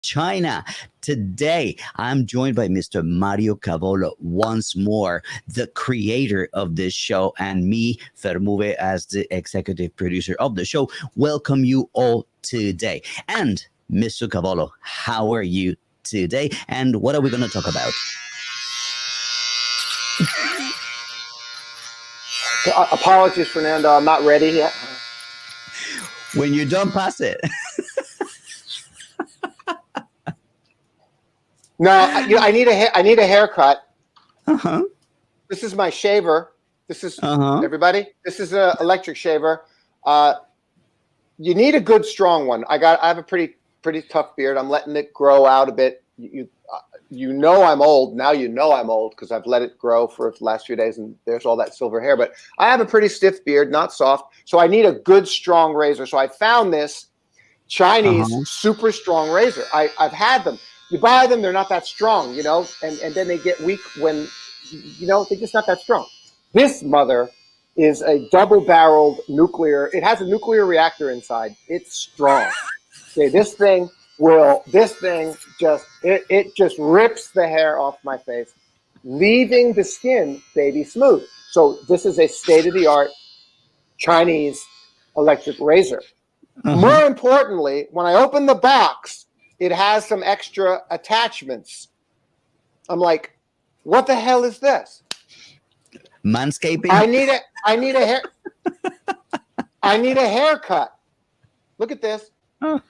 China. Today, I'm joined by Mr. Mario Cavolo once more, the creator of this show, and me, Fernando, as the executive producer of the show. Welcome you all today. And Mr. Cavolo, how are you today? And what are we going to talk about? Apologies, Fernando. I'm not ready yet. When you're done, pass it. No, I need a haircut. Uh-huh. This is my shaver. This is everybody. This is an electric shaver. You need a good, strong one. I have a pretty tough beard. I'm letting it grow out a bit. You know I'm old. Now you know I'm old because I've let it grow for the last few days, and there's all that silver hair. But I have a pretty stiff beard, not soft. So I need a good, strong razor. So I found this Chinese super strong razor. I've had them. You buy them, they're not that strong, and then they get weak when, they're just not that strong. This mother is a double-barreled nuclear. It has a nuclear reactor inside. It's strong. Okay, this thing just rips the hair off my face, leaving the skin baby smooth. So this is a state-of-the-art Chinese electric razor. More importantly, when I open the box, it has some extra attachments. I'm like, what the hell is this? Manscaping? I need a haircut. Look at this. Oh.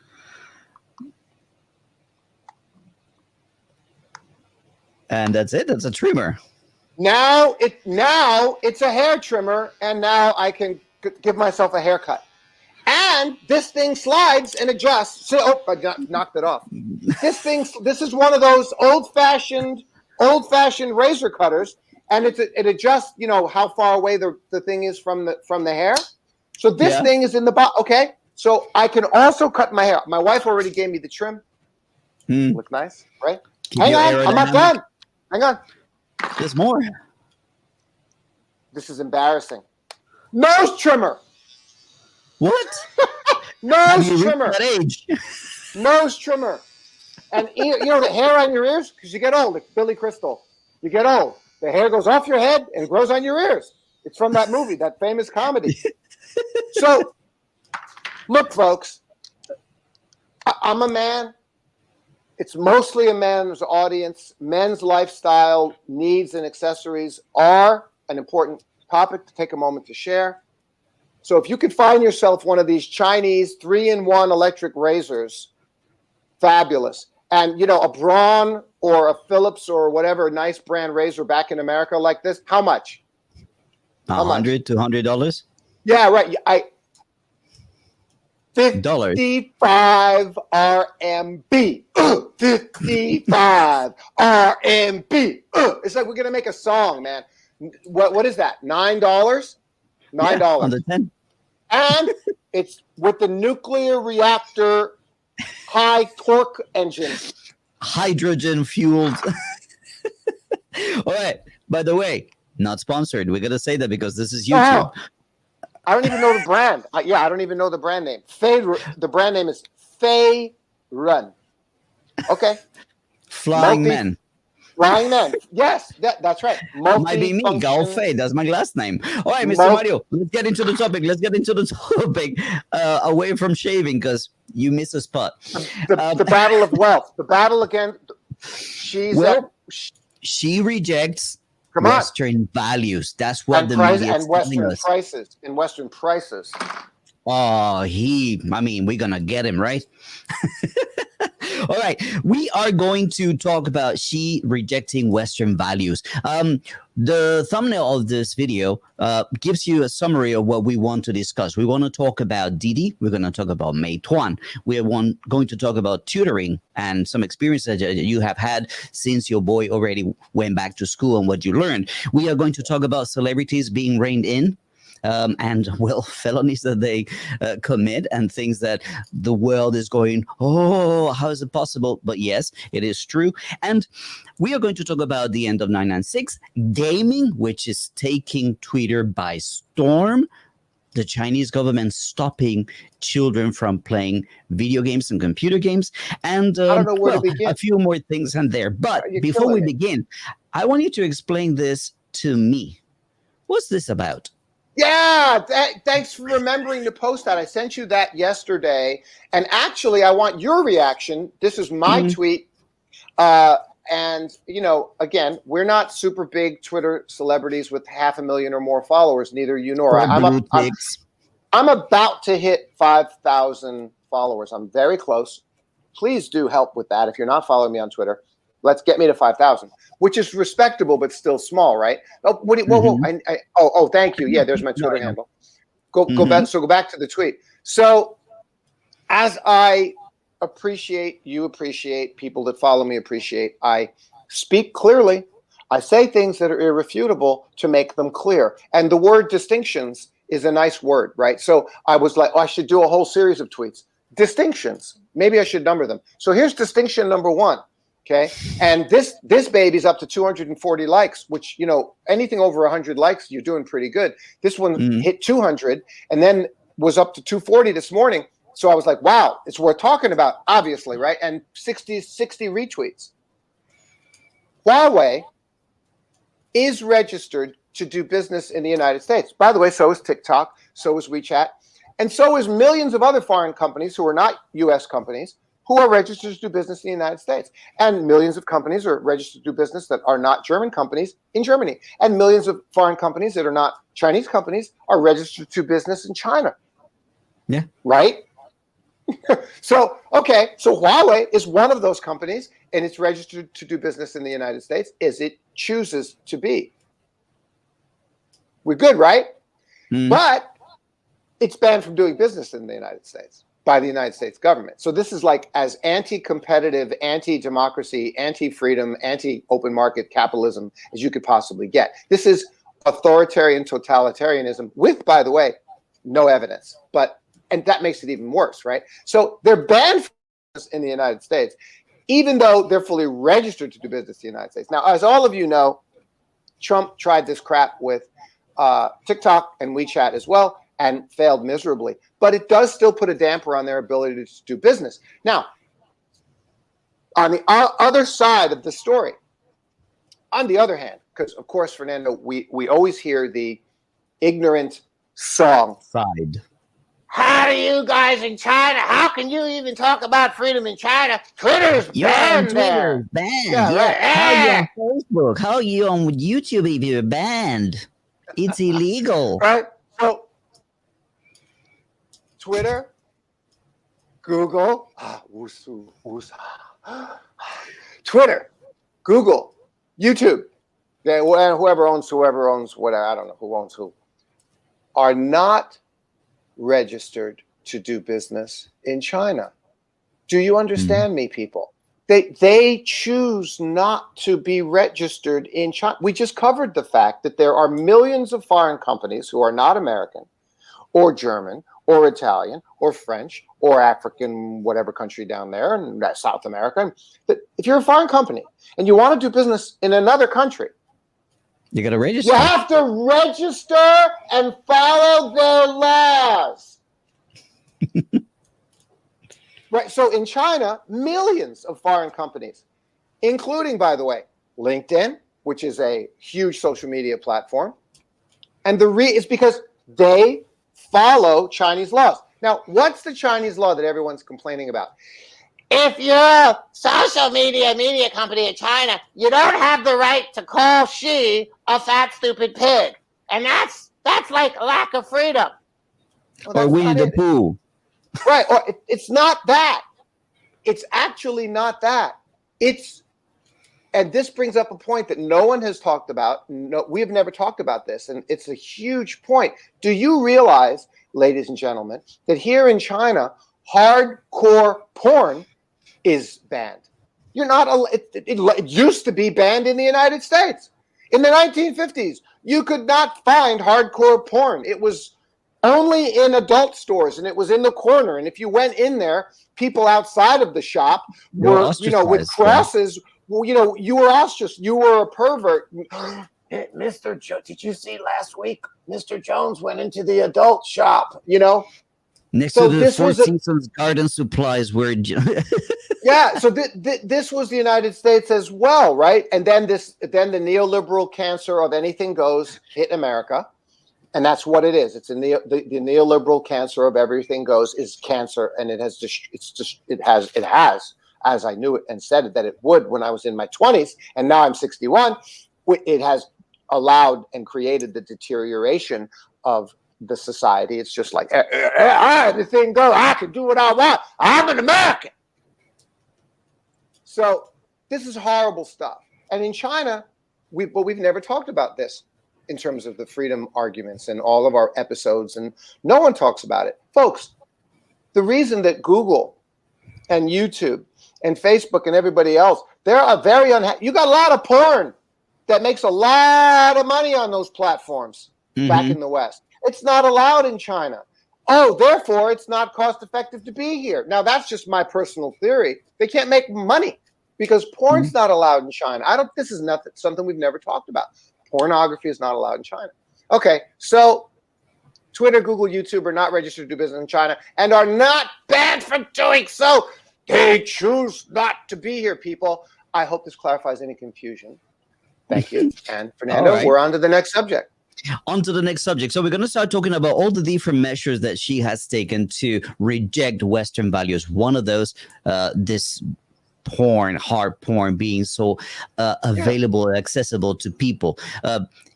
And that's it. That's a trimmer. Now it's a hair trimmer, and now I can give myself a haircut. And this thing slides and adjusts. So, I knocked it off. This is one of those old-fashioned razor cutters, and it adjusts. How far away the thing is from the hair. So this thing is in the box. Okay, so I can also cut my hair. My wife already gave me the trim. Look nice, right? Hang on, I'm not done. Hang on. There's more. This is embarrassing. Nose trimmer. What? Nose trimmer. That age? Nose trimmer. And the hair on your ears, because you get old, like Billy Crystal. You get old. The hair goes off your head and grows on your ears. It's from that movie, that famous comedy. So, look, folks, I'm a man. It's mostly a man's audience. Men's lifestyle needs and accessories are an important topic to take a moment to share. So if you could find yourself one of these Chinese 3-in-1 electric razors, fabulous. And, a Braun or a Philips or whatever nice brand razor back in America like this, how much? $100, $200? Yeah, right. $55 RMB. 55 RMB. It's like we're going to make a song, man. What is that? $9? $9 on the 10. And it's with the nuclear reactor high torque engine. Hydrogen fueled. All right. By the way, not sponsored. We're going to say that because this is YouTube. I don't even know the brand. I don't even know the brand name. The brand name is Fei Run. Okay. Flying Men. Flying Men. Yes, that's right. Might be me, Gao Fei. That's my last name. All right, Mr. Mario, let's get into the topic. Away from shaving, because you missed a spot. The battle of wealth. The battle against... She rejects Western values. That's what the media is telling us. And Western prices. Oh, we're going to get him, right? All right. We are going to talk about she rejecting Western values. The thumbnail of this video gives you a summary of what we want to discuss. We want to talk about Didi. We're going to talk about Meituan. We're going to talk about tutoring and some experiences that you have had since your boy already went back to school and what you learned. We are going to talk about celebrities being reined in. And felonies that they commit and things that the world is going, oh, how is it possible? But yes, it is true. And we are going to talk about the end of 996, gaming, which is taking Twitter by storm. the Chinese government stopping children from playing video games and computer games, and I don't know where to begin. a few more things in there. But You're before we killing it. begin, I want you to explain this to me. What's this about? Yeah, thanks for remembering to post that. I sent you that yesterday. And actually, I want your reaction. This is my tweet. And, you know, again, we're not super big Twitter celebrities with 500,000 or more followers, neither you nor I. I'm about to hit 5,000 followers. I'm very close. Please do help with that. If you're not following me on Twitter, let's get me to 5,000, which is respectable, but still small, right? Oh, whoa. Thank you. Yeah, there's my Twitter handle. Go back. So go back to the tweet. So as I appreciate, you appreciate, people that follow me appreciate, I speak clearly. I say things that are irrefutable to make them clear. And the word distinctions is a nice word, right? So I was like, I should do a whole series of tweets. Distinctions. Maybe I should number them. So here's distinction number 1. Okay. And this baby's up to 240 likes, which, you know, anything over 100 likes, you're doing pretty good. This one hit 200 and then was up to 240 this morning. So I was like, wow, it's worth talking about, obviously, right? And 60 retweets. Huawei is registered to do business in the United States. By the way, so is TikTok, so is Wechat, and so is millions of other foreign companies who are not U.S. companies who are registered to do business in the United States. And millions of companies are registered to do business that are not German companies in Germany. And millions of foreign companies that are not Chinese companies are registered to do business in China. Yeah. Right? So Huawei is one of those companies, and it's registered to do business in the United States as it chooses to be. We're good, right? But it's banned from doing business in the United States by the United States government. So this is like as anti-competitive, anti-democracy, anti-freedom, anti-open market capitalism as you could possibly get. This is authoritarian totalitarianism with, by the way, no evidence. And that makes it even worse, right? So they're banned from business in the United States, even though they're fully registered to do business in the United States. Now, as all of you know, Trump tried this crap with TikTok and WeChat as well and failed miserably. But it does still put a damper on their ability to do business. Now, on the other side of the story, on the other hand, because, of course, Fernando, we always hear the ignorant song side. How do you guys in China? How can you even talk about freedom in China? Twitter's banned there. Banned. Yeah. Right. How are you on Facebook? How are you on YouTube if you're banned? It's illegal. Right? So Twitter, Google, Twitter, Google, YouTube, whoever owns whatever, I don't know who owns who, are not registered to do business in China. Do you understand me, people? They choose not to be registered in China. We just covered the fact that there are millions of foreign companies who are not American or German or Italian or French or African, whatever country down there, and South America. That if you're a foreign company and you want to do business in another country, you got to register. You have to register and follow their laws. Right. So in China, millions of foreign companies, including, by the way, LinkedIn, which is a huge social media platform, and it's because they follow Chinese laws. Now, what's the Chinese law that everyone's complaining about? If you're a social media company in China, you don't have the right to call Xi a fat, stupid pig. And that's like a lack of freedom. Or Winnie the Pooh. Right. Or it's not that. It's actually not that. And this brings up a point that no one has talked about. No, we have never talked about this, and it's a huge point. Do you realize, ladies and gentlemen, that here in China, hardcore porn is banned? You're not. It used to be banned in the United States. In the 1950s, you could not find hardcore porn. It was only in adult stores, and it was in the corner. And if you went in there, people outside of the shop were, with crosses. You were ostracized. You were a pervert. hey, did you see last week? Mr. Jones went into the adult shop, you know? Next to the Four Seasons Garden Supplies where... Yeah, so this was the United States as well, right? And then the neoliberal cancer of anything goes hit America. And that's what it is. It's the neoliberal cancer of everything goes is cancer, and it has, as I knew it and said it that it would when I was in my 20s, and now I'm 61. It has allowed and created the deterioration of the society. It's just like the thing goes. I can do what I want. I'm an American. So this is horrible stuff. And in China, we've never talked about this in terms of the freedom arguments and all of our episodes, and no one talks about it. Folks, the reason that Google and YouTube and Facebook and everybody else, they're very unhappy. You got a lot of porn that makes a lot of money on those platforms back in the West. It's not allowed in China. Oh, therefore, it's not cost effective to be here. Now, that's just my personal theory. They can't make money because porn's not allowed in China. This is something we've never talked about. Pornography is not allowed in China. Okay, so Twitter, Google, YouTube are not registered to do business in China and are not banned for doing so. They choose not to be here, people. I hope this clarifies any confusion. Thank you. And Fernando, we're on to the next subject. On to the next subject. So we're going to start talking about all the different measures that she has taken to reject Western values. One of those, this hard porn being so available and accessible to people.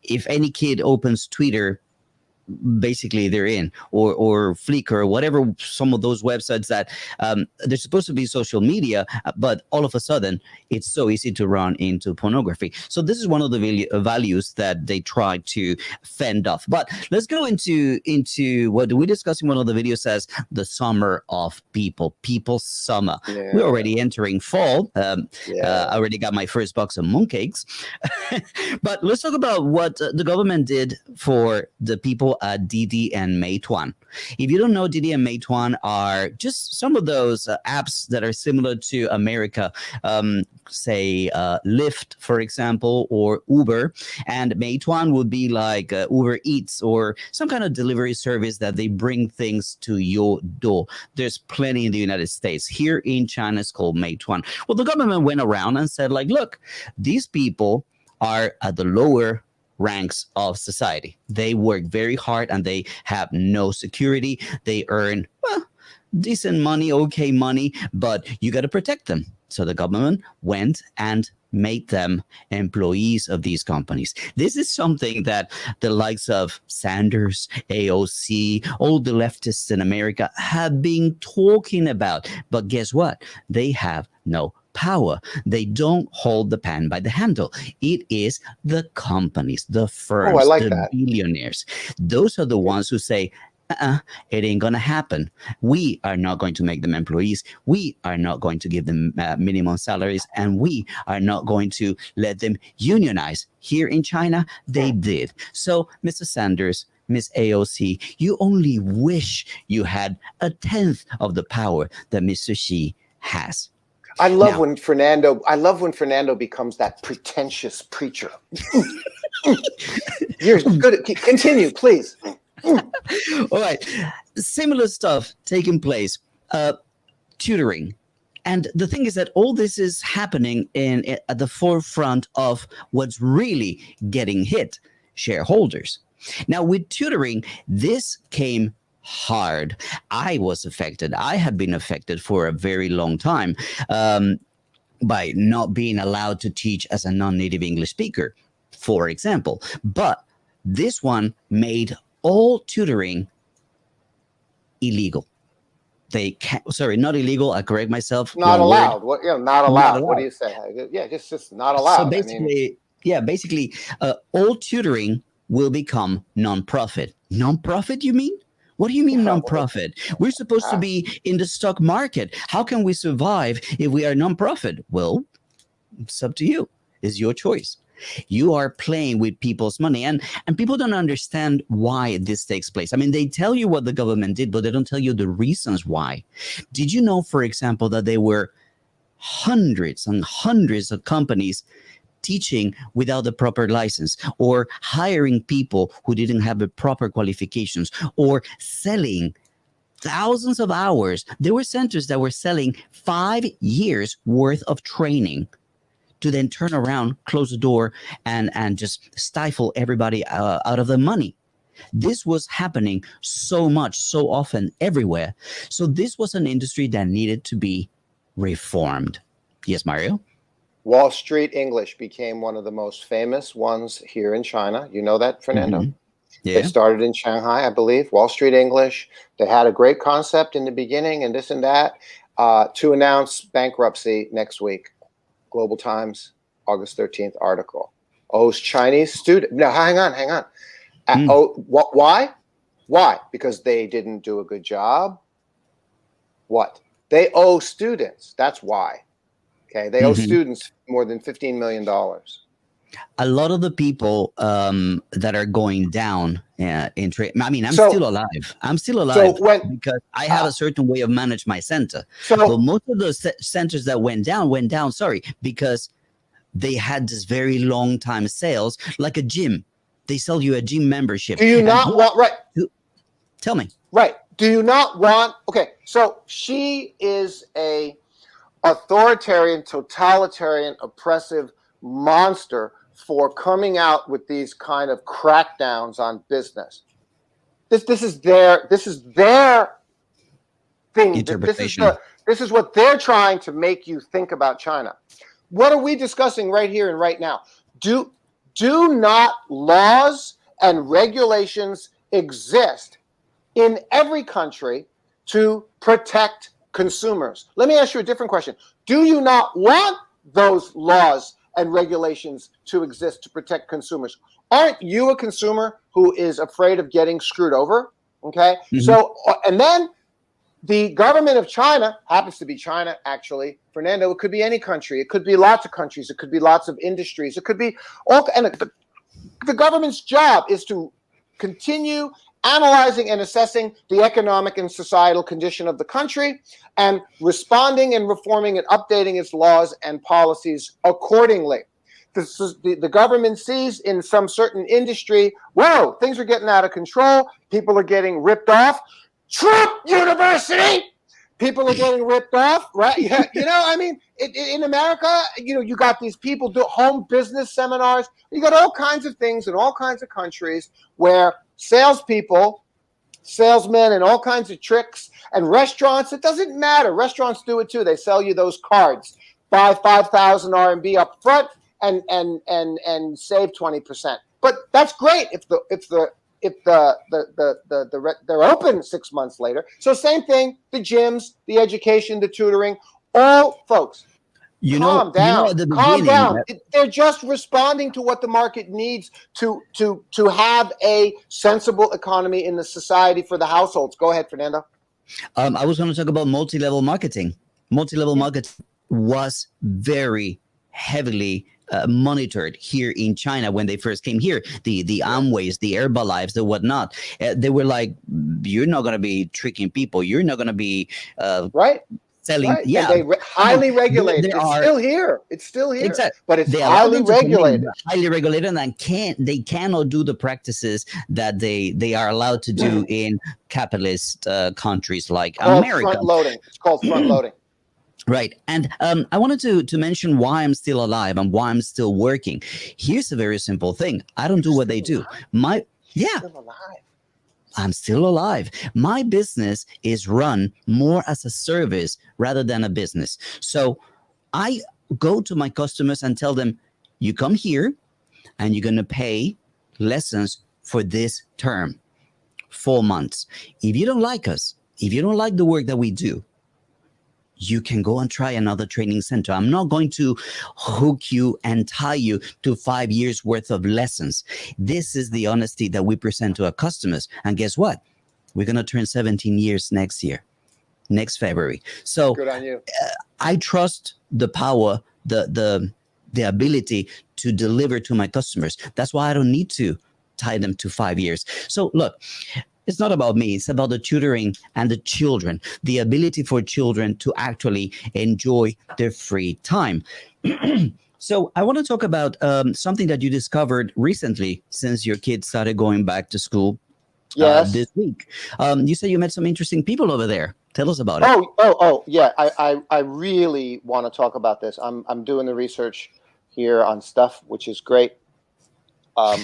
If any kid opens Twitter, basically they're in, or Flickr, or whatever, some of those websites that they're supposed to be social media, but all of a sudden it's so easy to run into pornography. So this is one of the values that they try to fend off. But let's go into what we discussed in one of the videos as the summer of people's summer. We're already entering fall. I already got my first box of mooncakes. But let's talk about what the government did for the people at Didi and Meituan. If you don't know, Didi and Meituan are just some of those apps that are similar to America, say Lyft, for example, or Uber. And Meituan would be like Uber Eats or some kind of delivery service that they bring things to your door. There's plenty in the United States. Here in China, it's called Meituan. Well, the government went around and said, like, look, these people are at the lower ranks of society. They work very hard and they have no security. They earn decent money, okay money, but you got to protect them. So the government went and made them employees of these companies. This is something that the likes of Sanders, AOC, all the leftists in America have been talking about. But guess what? They have no power. They don't hold the pen by the handle. It is the companies, the firms, the billionaires. Those are the ones who say, it ain't gonna happen. We are not going to make them employees. We are not going to give them minimum salaries, and we are not going to let them unionize. Here in China, they did. So, Mr. Sanders, Miss AOC, you only wish you had a tenth of the power that Mr. Xi has. I love when Fernando becomes that pretentious preacher. You're good. Continue, please. All right. Similar stuff taking place. Tutoring. And the thing is that all this is happening at the forefront of what's really getting hit, shareholders. Now, with tutoring, this came hard. I was affected. I have been affected for a very long time by not being allowed to teach as a non-native English speaker, for example. But this one made all tutoring illegal. Not illegal. I correct myself. Not allowed. What? Not allowed. What do you say? Yeah, just not allowed. So basically, all tutoring will become non-profit. Non-profit, you mean? What do you mean non-profit? We're supposed to be in the stock market. How can we survive if we are non-profit? Well, it's up to you. It's your choice. You are playing with people's money, and people don't understand why this takes place. I mean, they tell you what the government did, but they don't tell you the reasons why. Did you know, for example, that there were hundreds and hundreds of companies teaching without the proper license, or hiring people who didn't have the proper qualifications, or selling thousands of hours. There were centers that were selling 5 years worth of training to then turn around, close the door, and just stifle everybody out of the money. This was happening so much, so often, everywhere. So this was an industry that needed to be reformed. Yes, Mario? Wall Street English became one of the most famous ones here in China. You know that, Fernando? Mm-hmm. Yeah. They started in Shanghai, I believe, Wall Street English. They had a great concept in the beginning and this and that, to announce bankruptcy next week. Global Times, August 13th article. Owes Chinese student. No, hang on. Why? Why? Because they didn't do a good job. What? They owe students. That's why. Okay, they owe students more than $15 million. A lot of the people that are going down in trade. I mean, I'm still alive. I'm still alive because I have a certain way of manage my center. But most of those centers that went down. Sorry, because they had this very long time sales, like a gym. They sell you a gym membership. Do you not want, right? Tell me. Right. Do you not want, okay, so she is a authoritarian, totalitarian, oppressive monster for coming out with these kind of crackdowns on business. This is their thing. Interpretation. This is what they're trying to make you think about China. What are we discussing right here and right now? Do not laws and regulations exist in every country to protect consumers? Let me ask you a different question. Do you not want those laws and regulations to exist to protect consumers? Aren't you a consumer who is afraid of getting screwed over? Okay. So, and then the government of China happens to be China, actually. Fernando, it could be any country. It could be lots of countries. It could be lots of industries. It could be all. And the government's job is to continue analyzing and assessing the economic and societal condition of the country and responding and reforming and updating its laws and policies accordingly. The government sees in some certain industry, whoa, things are getting out of control. People are getting ripped off. Trump University, people are getting ripped off, right? Yeah, you know, I mean, in America, you know, you got these people do home business seminars. You got all kinds of things in all kinds of countries where salesmen, and all kinds of tricks, and restaurants. It doesn't matter. Restaurants do it too. They sell you those cards, buy 5,000 RMB up front, and save 20%. But that's great if they're open 6 months later. So same thing, the gyms, the education, the tutoring, all folks. Calm down. They're just responding to what the market needs to have a sensible economy in the society for the households. Go ahead, Fernando. I was going to talk about multi-level marketing. Multi-level marketing was very heavily monitored here in China when they first came here. The Amways, the Herbalives, the whatnot. They were like, you're not going to be tricking people. You're not going to be right. Selling. Right. Yeah, and they highly regulated. It's still here. Exactly. But it's highly regulated. Highly regulated, and they cannot do the practices that they are allowed to do in capitalist countries like America. Front loading. It's called front loading. Right. And I wanted to mention why I'm still alive and why I'm still working. Here's a very simple thing. I don't do what they do. I'm still alive. My business is run more as a service rather than a business. So I go to my customers and tell them, you come here and you're going to pay lessons for this term, 4 months. If you don't like us, if you don't like the work that we do, you can go and try another training center. I'm not going to hook you and tie you to 5 years worth of lessons. This is the honesty that we present to our customers. And guess what? We're going to turn 17 years next year, next February. So good on you. I trust the power, the ability to deliver to my customers. That's why I don't need to tie them to 5 years. So look, it's not about me. It's about the tutoring and the children, the ability for children to actually enjoy their free time. So I want to talk about something that you discovered recently since your kids started going back to school Yes. this week. You said you met some interesting people over there. Tell us about it. Yeah. I really want to talk about this. I'm doing the research here on stuff, which is great.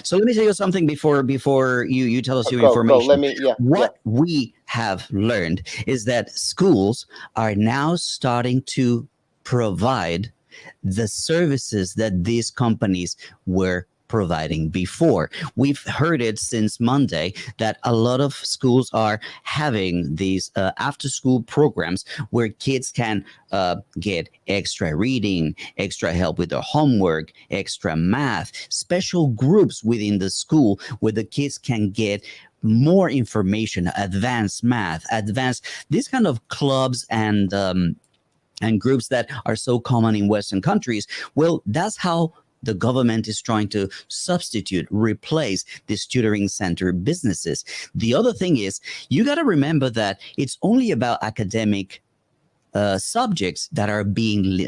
So let me tell you something before you tell us your Go. Let information. me. Yeah. What we have learned is that schools are now starting to provide the services that these companies were providing before. We've heard it since Monday that a lot of schools are having these after school programs where kids can get extra reading, extra help with their homework, extra math, special groups within the school where the kids can get more information, advanced math, advanced these kind of clubs and groups that are so common in Western countries. Well, that's how the government is trying to replace these tutoring center businesses. The other thing is, you got to remember that it's only about academic subjects that are being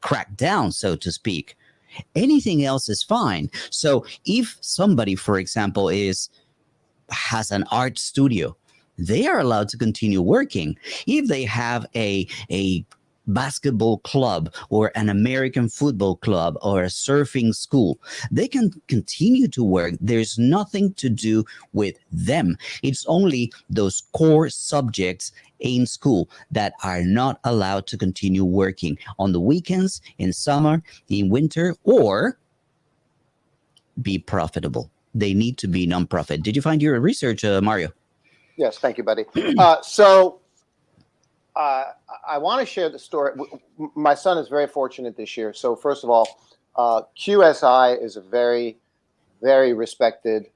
cracked down, so to speak. Anything else is fine. So if somebody, for example, has an art studio, they are allowed to continue working. If they have a basketball club or an American football club or a surfing school, they can continue to work. There's nothing to do with them. It's only those core subjects in school that are not allowed to continue working on the weekends, in summer, in winter, or be profitable. They need to be nonprofit. Did you find your research, Mario? Yes. Thank you, buddy. I want to share the story. My son is very fortunate this year. So first of all, QSI is a very, very respected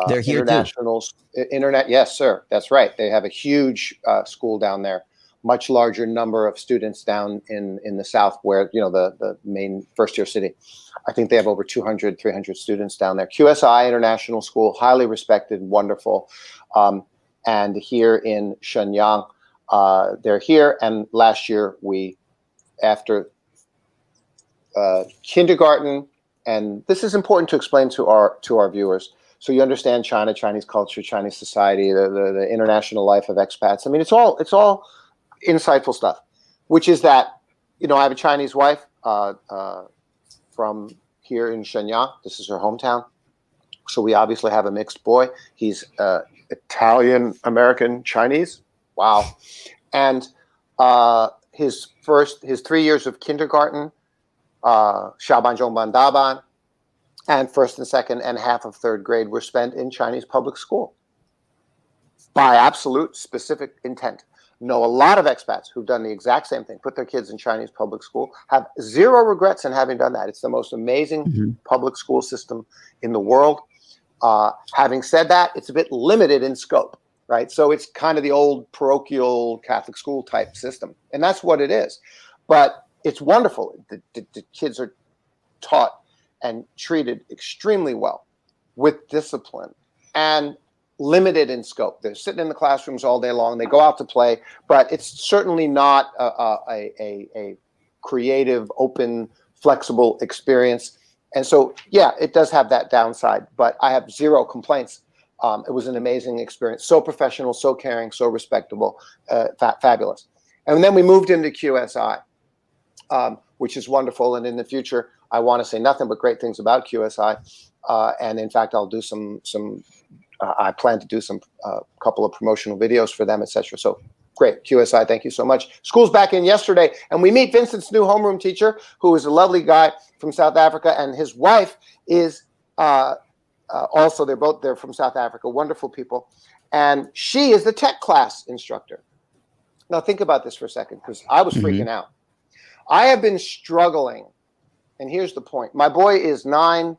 They're here international internet. Yes, sir. That's right. They have a huge school down there, much larger number of students down in the South where, the main first year city. I think they have over 200, 300 students down there. QSI International School, highly respected, wonderful. And here in Shenyang, they're here. And last year, after kindergarten, and this is important to explain to our viewers, so you understand China, Chinese culture, Chinese society, the international life of expats. I mean, it's all insightful stuff. Which is that, I have a Chinese wife from here in Shenyang. This is her hometown. So we obviously have a mixed boy. He's Italian, American, Chinese. Wow. And his 3 years of kindergarten, Shaban Zhongban Daban, and first and second and half of third grade were spent in Chinese public school by absolute specific intent. Know a lot of expats who've done the exact same thing, put their kids in Chinese public school, have zero regrets in having done that. It's the most amazing public school system in the world. Having said that, it's a bit limited in scope, right? So it's kind of the old parochial Catholic school type system, and that's what it is. But it's wonderful. The kids are taught and treated extremely well with discipline and limited in scope. They're sitting in the classrooms all day long. They go out to play, but it's certainly not a creative, open, flexible experience. And so, yeah, it does have that downside, but I have zero complaints. It was an amazing experience. So professional, so caring, so respectable, fabulous. And then we moved into QSI, which is wonderful. And in the future, I want to say nothing but great things about QSI. And in fact, I'll do I plan to do some couple of promotional videos for them, etc. So great, QSI, thank you so much. School's back in yesterday, and we meet Vincent's new homeroom teacher, who is a lovely guy from South Africa, and his wife is also, they're from South Africa, wonderful people, and she is the tech class instructor. Now think about this for a second, because I was freaking out. I have been struggling, and here's the point. My boy is 9,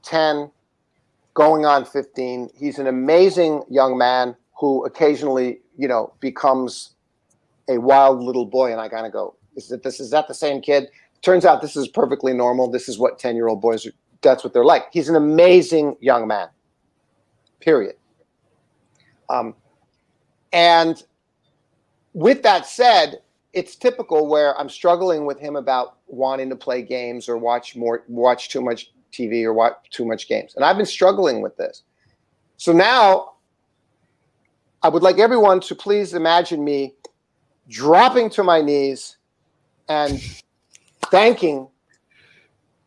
10, going on 15. He's an amazing young man who occasionally, becomes a wild little boy. And I kind of go, is that the same kid? Turns out this is perfectly normal. This is what 10-year-old boys are. That's what they're like. He's an amazing young man, period. And with that said, it's typical where I'm struggling with him about wanting to play games or watch too much TV or watch too much games. And I've been struggling with this. So now I would like everyone to please imagine me dropping to my knees and thanking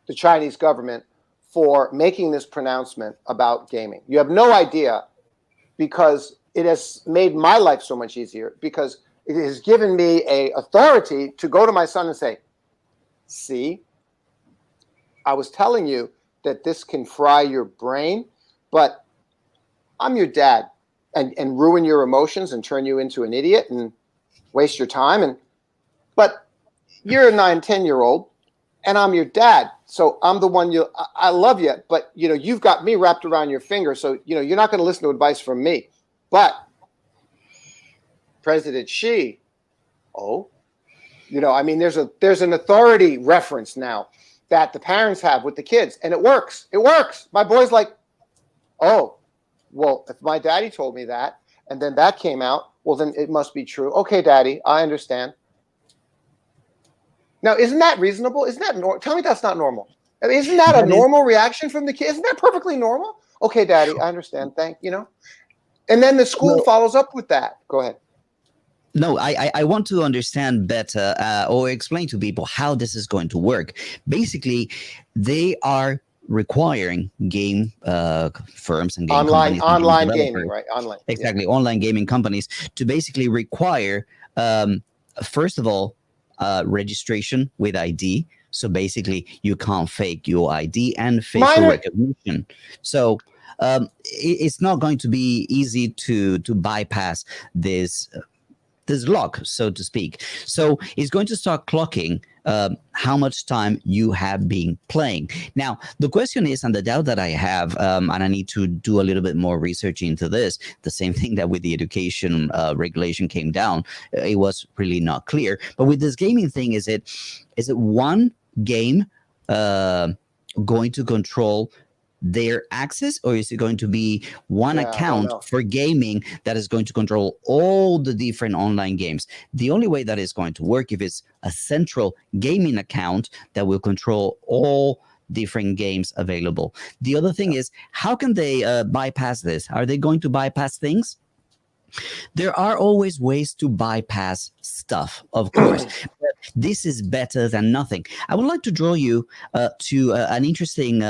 the Chinese government for making this pronouncement about gaming. You have no idea, because it has made my life so much easier, because it has given me a authority to go to my son and say, see, I was telling you that this can fry your brain, but I'm your dad, and ruin your emotions and turn you into an idiot and waste your time. But you're a 9-10-year-old, and I'm your dad. So I'm the one I love you, but you've got me wrapped around your finger. So, you're not going to listen to advice from me. But President Xi, there's an authority reference now that the parents have with the kids, and it works. It works. My boy's like, oh, well, if my daddy told me that, and then that came out, well, then it must be true. Okay, daddy, I understand. Now, isn't that reasonable? Isn't that normal? Tell me that's not normal. I mean, isn't that a normal reaction from the kid? Isn't that perfectly normal? Okay, daddy, I understand. And then the school follows up with that. Go ahead. No, I want to understand better or explain to people how this is going to work. Basically, they are requiring game firms and game online gaming, right? Online, exactly, online gaming companies to basically require, first of all, registration with ID. So basically, you can't fake your ID and facial recognition. So it's not going to be easy to bypass this lock, so to speak. So it's going to start clocking how much time you have been playing. Now, the question is, and the doubt that I have, and I need to do a little bit more research into this, the same thing that with the education regulation came down, it was really not clear. But with this gaming thing, is it one game going to control their access, or is it going to be one account for gaming that is going to control all the different online games? The only way that is going to work if it's a central gaming account that will control all different games available. The other thing is, how can they bypass this? Are they going to bypass things? There are always ways to bypass stuff, of course. But this is better than nothing. I would like to draw you to an interesting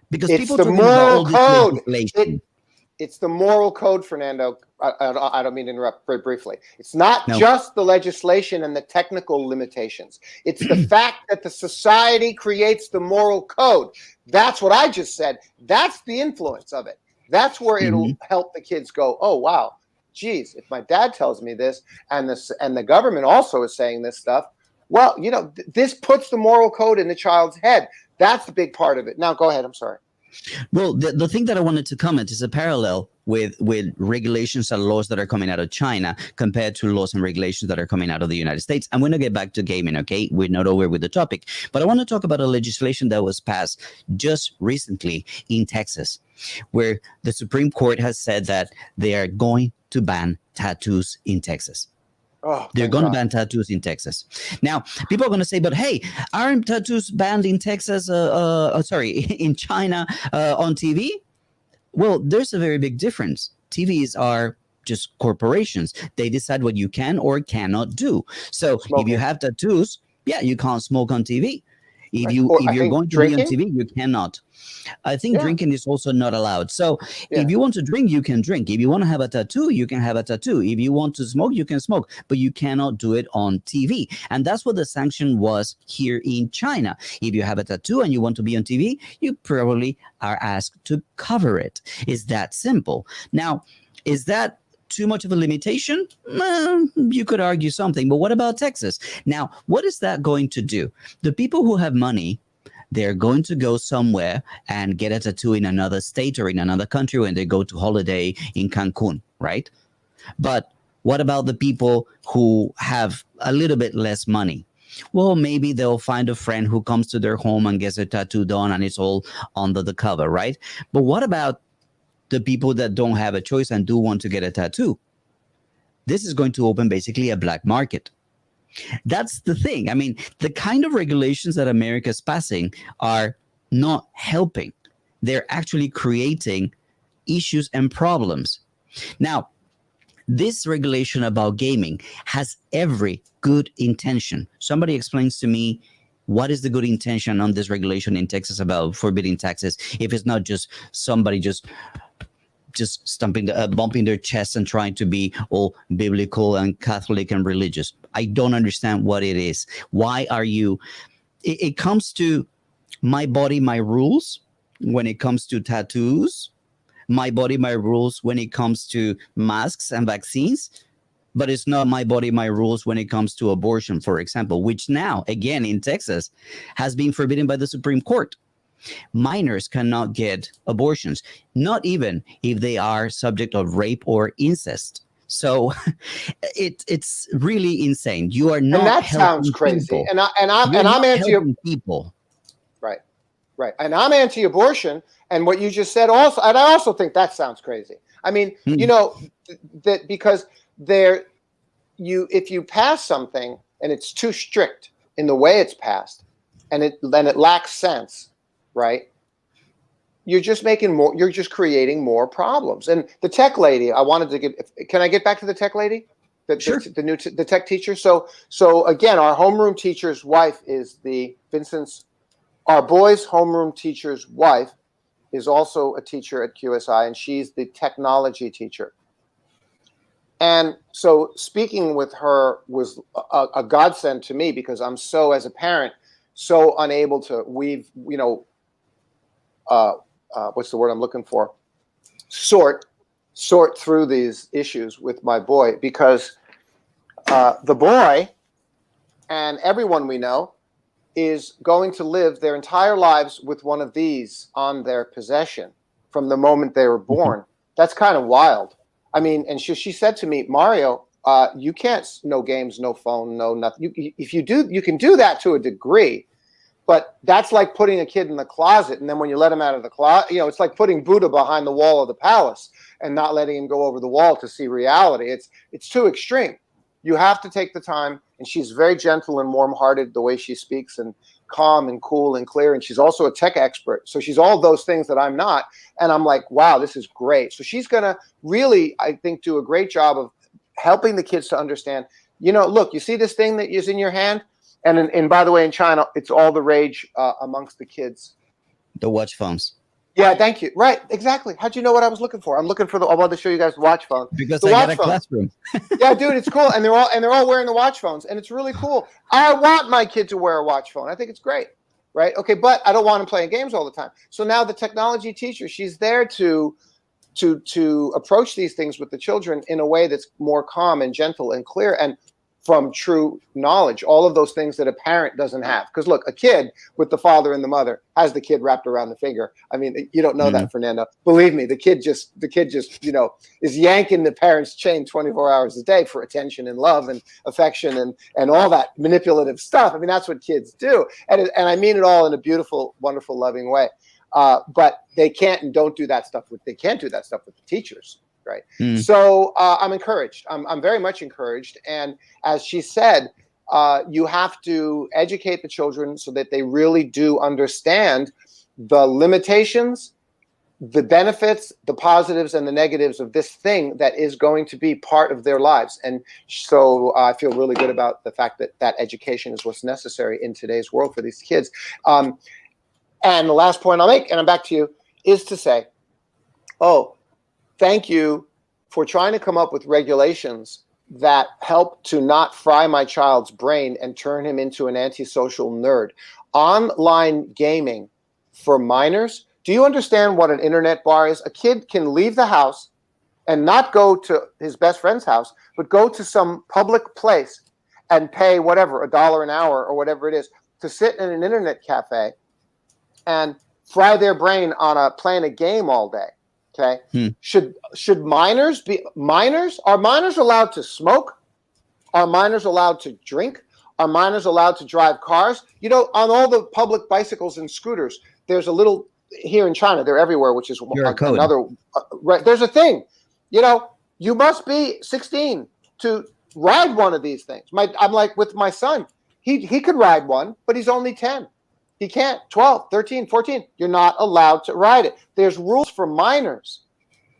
because it's people the moral code. It's the moral code, Fernando. I don't mean to interrupt very briefly. It's not just the legislation and the technical limitations. It's the fact that the society creates the moral code. That's what I just said. That's the influence of it. That's where it'll help the kids go, oh, wow, geez, if my dad tells me this and the government also is saying this stuff, well, this puts the moral code in the child's head. That's the big part of it. Now, go ahead. I'm sorry. Well, the thing that I wanted to comment is a parallel with regulations and laws that are coming out of China compared to laws and regulations that are coming out of the United States. I'm going to get back to gaming, okay? We're not over with the topic. But I want to talk about a legislation that was passed just recently in Texas, where the Supreme Court has said that they are going to ban tattoos in Texas. They're going to ban tattoos in Texas. Now, people are going to say, but hey, aren't tattoos banned in Texas, in China on TV? Well, there's a very big difference. TVs are just corporations. They decide what you can or cannot do. So if you have tattoos, you can't smoke on TV. If you're going to be on TV, you cannot. I think drinking is also not allowed. So if you want to drink, you can drink. If you want to have a tattoo, you can have a tattoo. If you want to smoke, you can smoke, but you cannot do it on TV. And that's what the sanction was here in China. If you have a tattoo and you want to be on TV, you probably are asked to cover it. It's that simple. Now, is that too much of a limitation? You could argue something, but what about Texas? Now, what is that going to do? The people who have money, they're going to go somewhere and get a tattoo in another state or in another country when they go to holiday in Cancun, right? But what about the people who have a little bit less money? Well, maybe they'll find a friend who comes to their home and gets a tattoo done and it's all under the cover, right? But what about the people that don't have a choice and do want to get a tattoo? This is going to open basically a black market. That's the thing. I mean, the kind of regulations that America is passing are not helping. They're actually creating issues and problems. Now, this regulation about gaming has every good intention. Somebody explains to me what is the good intention on this regulation in Texas about forbidding taxes if it's not just somebody just bumping their chest and trying to be all biblical and Catholic and religious. I don't understand what it is. Why are you? It comes to my body, my rules when it comes to tattoos, my body, my rules when it comes to masks and vaccines, but it's not my body, my rules when it comes to abortion, for example, which now, again, in Texas, has been forbidden by the Supreme Court. Minors cannot get abortions, not even if they are subject of rape or incest. So it's really insane. You are not. And that helping sounds crazy. People. I'm anti people. Right, right. And I'm anti-abortion. And what you just said also, and I also think that sounds crazy. I mean, you know, that because if you pass something and it's too strict in the way it's passed, and then it lacks sense, right? You're just creating more problems. And the tech lady, can I get back to the tech lady? Sure. The tech teacher. So again, our homeroom teacher's wife is our boys' homeroom teacher's wife is also a teacher at QSI, and she's the technology teacher. And so speaking with her was a godsend to me, because I'm so, as a parent, so unable to weave, what's the word I'm looking for? Sort through these issues with my boy, because the boy and everyone we know is going to live their entire lives with one of these on their possession from the moment they were born. That's kind of wild. I mean, and she said to me, Mario, you can't, no games, no phone, no nothing. If you do, you can do that to a degree, but that's like putting a kid in the closet, and then when you let him out of the closet, it's like putting Buddha behind the wall of the palace and not letting him go over the wall to see reality. It's too extreme. You have to take the time, and she's very gentle and warm-hearted the way she speaks, and calm and cool and clear, and she's also a tech expert. So she's all those things that I'm not, and I'm like, wow, this is great. So she's going to really, I think, do a great job of helping the kids to understand, look, you see this thing that is in your hand? And by the way, in China, it's all the rage amongst the kids. The watch phones. Yeah, thank you. Right, exactly. How'd you know what I was looking for? I'm looking for I wanted to show you guys the watch phone. Because I got a classroom. Yeah, dude, it's cool, and they're all wearing the watch phones, and it's really cool. I want my kid to wear a watch phone. I think it's great, right? Okay, but I don't want him playing games all the time. So now the technology teacher, she's there to approach these things with the children in a way that's more calm and gentle and clear, and from true knowledge, all of those things that a parent doesn't have. Because look, a kid with the father and the mother has the kid wrapped around the finger. I mean, you don't know that, Fernando. Believe me, the kid just is yanking the parent's chain 24 hours a day for attention and love and affection and all that manipulative stuff. I mean, that's what kids do, and I mean it all in a beautiful, wonderful, loving way. But they can't and don't do that stuff they can't do that stuff with the teachers. Right. So I'm encouraged. I'm very much encouraged. And as she said, you have to educate the children so that they really do understand the limitations, the benefits, the positives, and the negatives of this thing that is going to be part of their lives. And so I feel really good about the fact that education is what's necessary in today's world for these kids. And the last point I'll make, and I'm back to you, is to say, thank you for trying to come up with regulations that help to not fry my child's brain and turn him into an antisocial nerd. Online gaming for minors. Do you understand what an internet bar is? A kid can leave the house and not go to his best friend's house, but go to some public place and pay whatever, $1 an hour or whatever it is, to sit in an internet cafe and fry their brain on playing a game all day. Okay. Should minors are minors allowed to smoke? Are minors allowed to drink? Are minors allowed to drive cars? On all the public bicycles and scooters, there's a little, here in China, they're everywhere, which is another, right. There's a thing, you must be 16 to ride one of these things. I'm like with my son. He could ride one, but he's only 10. He can't. 12, 13, 14. You're not allowed to ride it. There's rules for minors.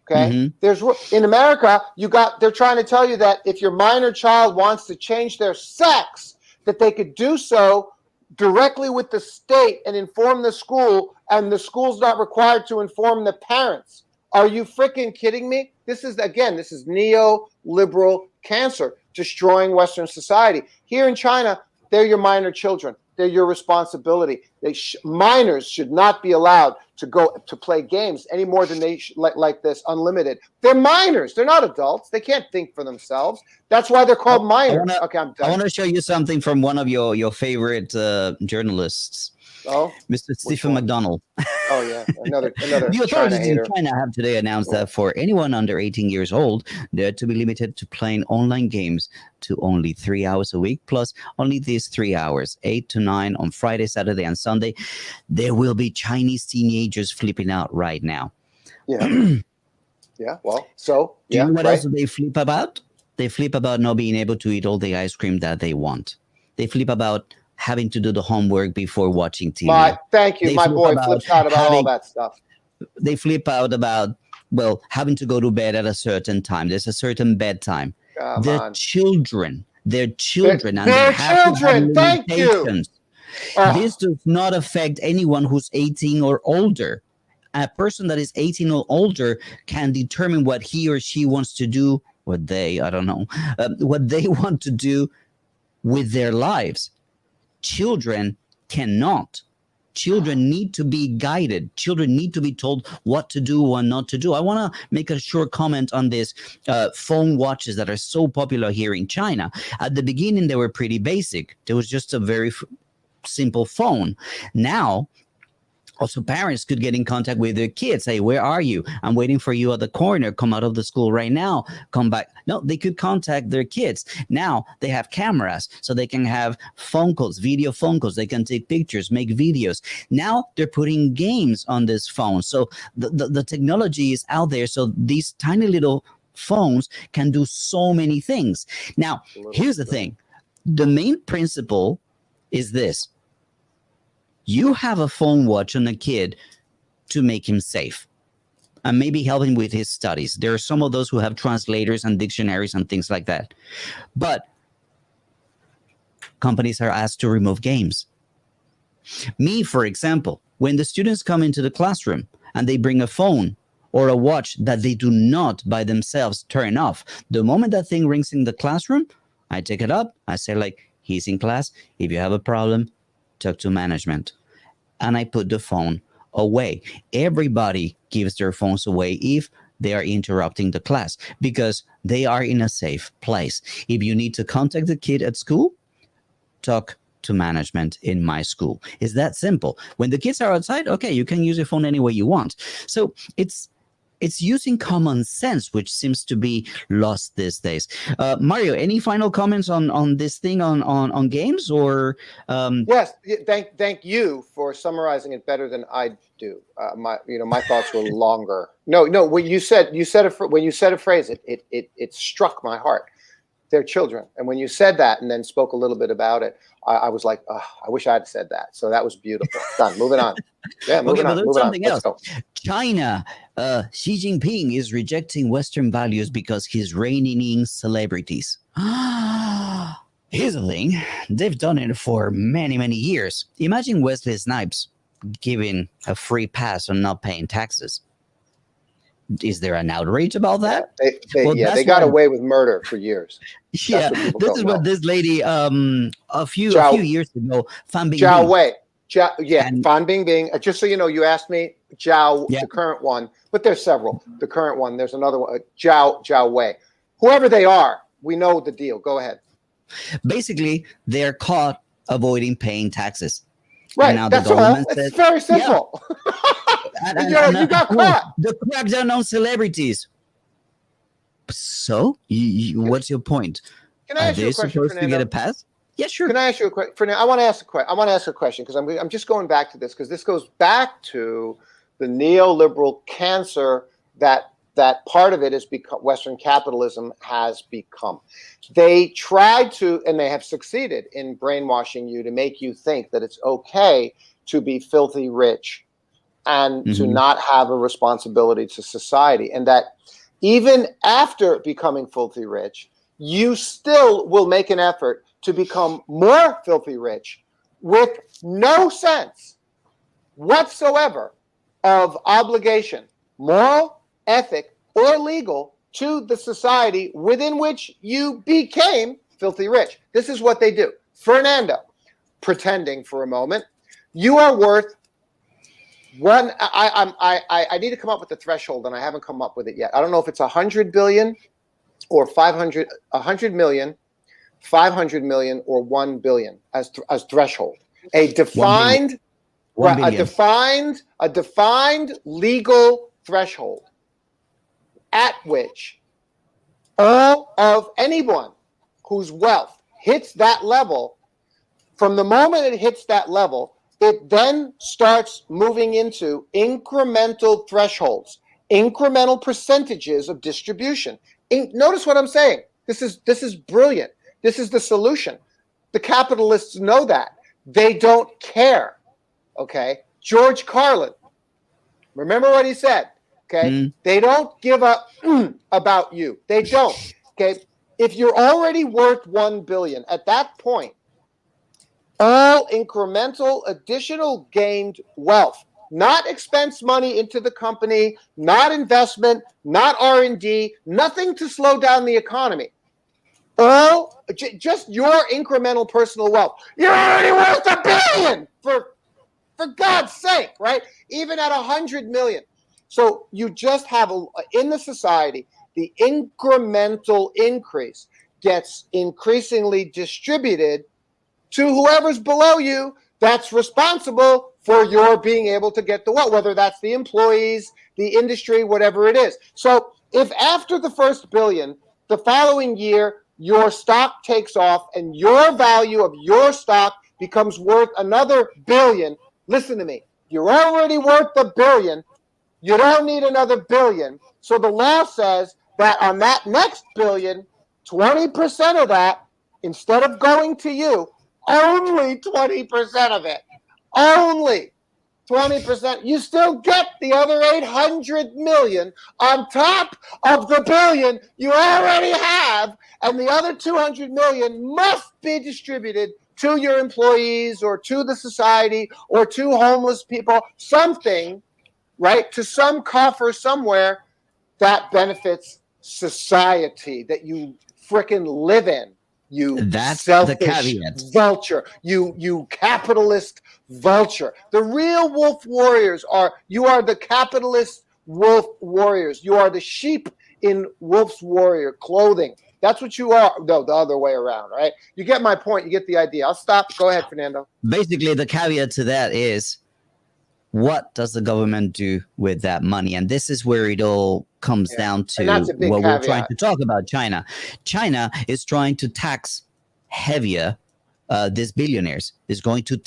Okay. In America, they're trying to tell you that if your minor child wants to change their sex, that they could do so directly with the state and inform the school, and the school's not required to inform the parents. Are you freaking kidding me? This is neoliberal cancer destroying Western society. Here in China, they're your minor children. They're your responsibility. Minors should not be allowed to go to play games any more than they like this unlimited. They're minors. They're not adults. They can't think for themselves. That's why they're called minors. Okay, I'm done. I want to show you something from one of your favorite journalists. Oh, Mr. Stephen McDonald. Oh yeah, another The authorities China in hater. China have today announced that for anyone under 18 years old, they're to be limited to playing online games to only 3 hours a week, plus only these 3 hours, 8 to 9 on Friday, Saturday, and Sunday. There will be Chinese teenagers flipping out right now. Yeah. Yeah. Well, so Do you know what else they flip about? They flip about not being able to eat all the ice cream that they want. They flip about having to do the homework before watching TV. Thank you. My boy flips out about all that stuff. They flip out about, having to go to bed at a certain time. There's a certain bedtime. They're children. And they have children. Thank you. This does not affect anyone who's 18 or older. A person that is 18 or older can determine what he or she wants to do, what they want to do with their lives. Children cannot. Children need to be guided. Children need to be told what to do or not to do. I want to make a short comment on this phone watches that are so popular here in China. At the beginning, they were pretty basic. There was just a very simple phone. Now, also, parents could get in contact with their kids. Hey, where are you? I'm waiting for you at the corner. Come out of the school right now. Come back. No, they could contact their kids. Now they have cameras, so they can have phone calls, video phone calls. They can take pictures, make videos. Now they're putting games on this phone. So the technology is out there. So these tiny little phones can do so many things. Now, here's the thing. The main principle is this. You have a phone watch on a kid to make him safe and maybe help him with his studies. There are some of those who have translators and dictionaries and things like that. But companies are asked to remove games. Me, for example, when the students come into the classroom and they bring a phone or a watch that they do not by themselves turn off, the moment that thing rings in the classroom, I take it up. I say, he's in class. If you have a problem, talk to management. And I put the phone away. Everybody gives their phones away if they are interrupting the class because they are in a safe place. If you need to contact the kid at school, talk to management in my school. It's that simple. When the kids are outside, okay, you can use your phone any way you want. So it's using common sense, which seems to be lost these days. Mario, any final comments on this thing on games or? Yes, thank you for summarizing it better than I do. My thoughts were longer. No. When you said a phrase, it struck my heart. They're children, and when you said that and then spoke a little bit about it, I was like, oh, I wish I had said that. So that was beautiful. Done. Moving on. Yeah, moving on. Something else. China, Xi Jinping is rejecting Western values because he's reining in celebrities. Here's the thing. They've done it for many, many years. Imagine Wesley Snipes giving a free pass on not paying taxes. Is there an outrage about that? They got away with murder for years. Yeah, this is what this lady a few years ago, Fan Bingbing. Zhao Wei. Fan Bingbing. Just so you know, you asked me Zhao, the current one, but there's several. The current one, there's another one, Zhao Wei. Whoever they are, we know the deal. Go ahead. Basically, they're caught avoiding paying taxes. Right. Now that's all. It's very simple. Yeah. You got caught. The crackdown on celebrities. So, what's your point? Can I ask you a question, supposed Fernando? to get a pass? Yeah, sure. Can I ask you a question, Fernando? I want to ask a question because I'm just going back to this because this goes back to the neoliberal cancer that that part of it is because Western capitalism has become. They tried to, and they have succeeded in brainwashing you to make you think that it's okay to be filthy rich and to not have a responsibility to society. And that even after becoming filthy rich, you still will make an effort to become more filthy rich with no sense whatsoever of obligation, moral, ethic, or legal, to the society within which you became filthy rich. This is what they do. Fernando, pretending for a moment, you are worth one. I need to come up with the threshold, and I haven't come up with it yet. I don't know if it's 100 billion or 500, 100 million, 500 million, or 1 billion as threshold. A defined, a defined legal threshold at which all of anyone whose wealth hits that level, from the moment it hits that level, it then starts moving into incremental thresholds, incremental percentages of distribution. Notice what I'm saying. This is brilliant. This is the solution. The capitalists know that. They don't care. Okay? George Carlin, remember what he said. Okay? They don't give up about you. They don't. Okay? If you're already worth 1 billion, at that point, all incremental additional gained wealth, not expense money into the company, not investment, not R&D, nothing to slow down the economy. All just your incremental personal wealth. You're already worth $1 billion, for God's sake, right? Even at 100 million. So you just have in the society, the incremental increase gets increasingly distributed to whoever's below you that's responsible for your being able to get the wealth, whether that's the employees, the industry, whatever it is. So if after the first billion, the following year, your stock takes off and your value of your stock becomes worth another billion, listen to me, you're already worth $1 billion. You don't need another billion. So the law says that on that next billion, 20% of that, instead of going to you, only 20% of it, only 20%, you still get the other 800 million on top of the billion you already have, and the other 200 million must be distributed to your employees or to the society or to homeless people, something, right, to some coffer somewhere that benefits society that you frickin' live in. That's selfish vulture, you capitalist vulture. The real wolf warriors you are the capitalist wolf warriors. You are the sheep in wolf's warrior clothing. That's what you are. No, the other way around, right? You get my point. You get the idea. I'll stop. Go ahead, Fernando. Basically, the caveat to that is, what does the government do with that money? And this is where it all comes down to what we're trying to talk about. China is trying to tax heavier these billionaires. Is going to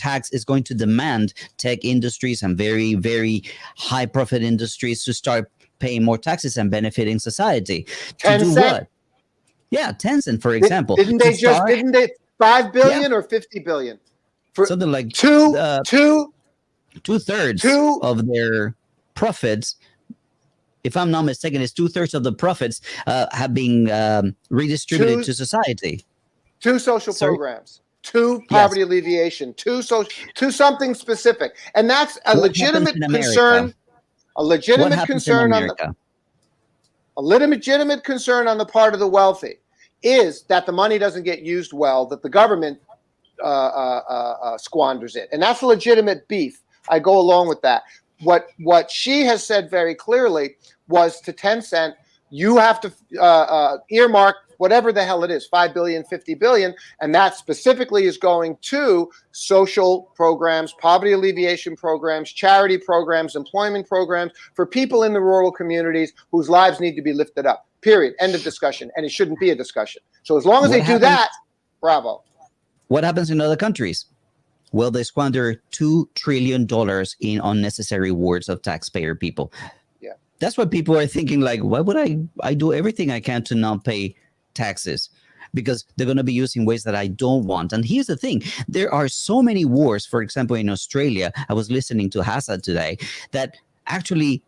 demand tech industries and very, very high profit industries to start paying more taxes and benefiting society. To do what? Yeah, Tencent, for example. Didn't they 5 billion or 50 billion? For something like two-thirds of their profits, if I'm not mistaken, is 2/3 of the profits have been redistributed to society. 2 social programs, 2 poverty alleviation, 2 something specific, and that's a legitimate concern. A legitimate concern on the part of the wealthy is that the money doesn't get used well, that the government squanders it, and that's a legitimate beef. I go along with that. What she has said very clearly was to Tencent, you have to earmark whatever the hell it is, 5 billion, 50 billion, and that specifically is going to social programs, poverty alleviation programs, charity programs, employment programs for people in the rural communities whose lives need to be lifted up. Period. End of discussion. And it shouldn't be a discussion. So as long as they do that, bravo. What happens in other countries? Well, they squander $2 trillion in unnecessary wars of taxpayer people. Yeah. That's what people are thinking. Like, why would I do everything I can to not pay taxes? Because they're going to be using ways that I don't want. And here's the thing: there are so many wars. For example, in Australia, I was listening to Hazard today that actually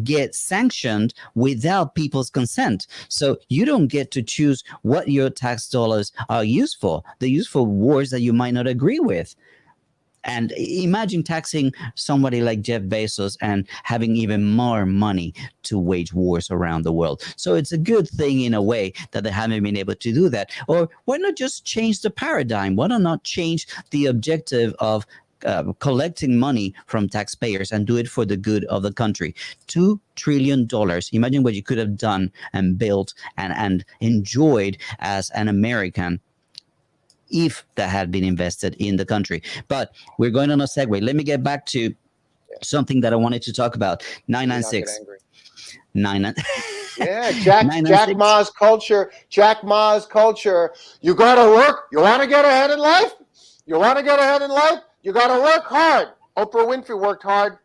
get sanctioned without people's consent. So you don't get to choose what your tax dollars are used for. They're used for wars that you might not agree with. And imagine taxing somebody like Jeff Bezos and having even more money to wage wars around the world. So it's a good thing in a way that they haven't been able to do that. Or why not just change the paradigm? Why not change the objective of collecting money from taxpayers and do it for the good of the country? $2 trillion. Imagine what you could have done and built and enjoyed as an American if that had been invested in the country. But we're going on a segue. Let me get back to something that I wanted to talk about. 996. Yeah, Jack Ma's culture. Jack Ma's culture. You gotta work. You want to get ahead in life. You want to get ahead in life. You gotta work hard. Oprah Winfrey worked hard.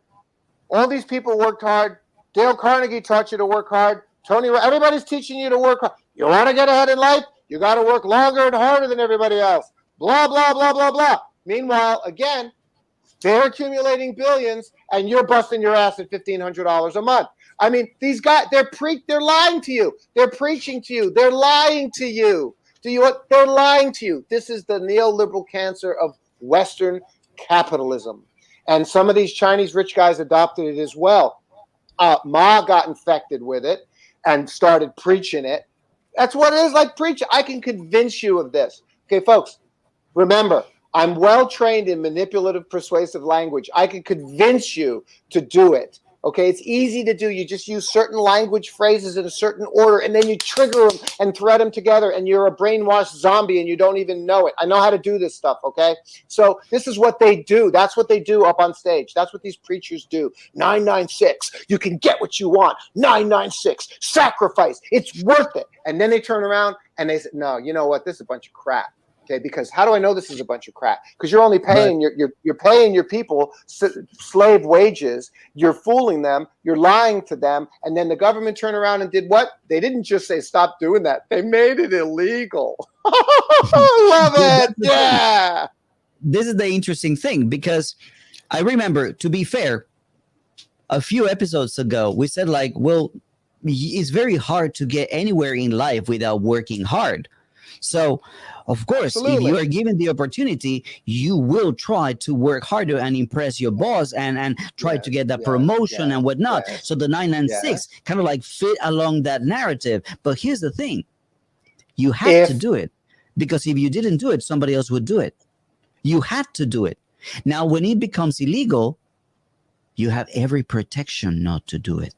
All these people worked hard. Dale Carnegie taught you to work hard. Everybody's teaching you to work hard. You want to get ahead in life. You got to work longer and harder than everybody else. Blah, blah, blah, blah, blah. Meanwhile, again, they're accumulating billions and you're busting your ass at $1,500 a month. I mean, these guys, they're lying to you. They're preaching to you. They're lying to you. They're lying to you. This is the neoliberal cancer of Western capitalism. And some of these Chinese rich guys adopted it as well. Ma got infected with it and started preaching it. That's what it is, like preaching. I can convince you of this. Okay, folks, remember, I'm well trained in manipulative, persuasive language. I can convince you to do it. Okay, it's easy to do. You just use certain language phrases in a certain order, and then you trigger them and thread them together, and you're a brainwashed zombie, and you don't even know it. I know how to do this stuff, okay? So this is what they do. That's what they do up on stage. That's what these preachers do. 996, you can get what you want. 996, sacrifice. It's worth it. And then they turn around, and they say, no, you know what? This is a bunch of crap. Okay, because how do I know this is a bunch of crap? Because you're only paying you're paying your people slave wages. You're fooling them. You're lying to them, and then the government turned around and did what? They didn't just say stop doing that. They made it illegal. Love it. Yeah. This is the interesting thing because I remember, to be fair, a few episodes ago we said like, well, it's very hard to get anywhere in life without working hard. So, of course, Absolutely. If you are given the opportunity, you will try to work harder and impress your boss and try to get that promotion and whatnot. So the 996 kind of like fit along that narrative. But here's the thing. You had to do it because if you didn't do it, somebody else would do it. You had to do it. Now, when it becomes illegal, you have every protection not to do it.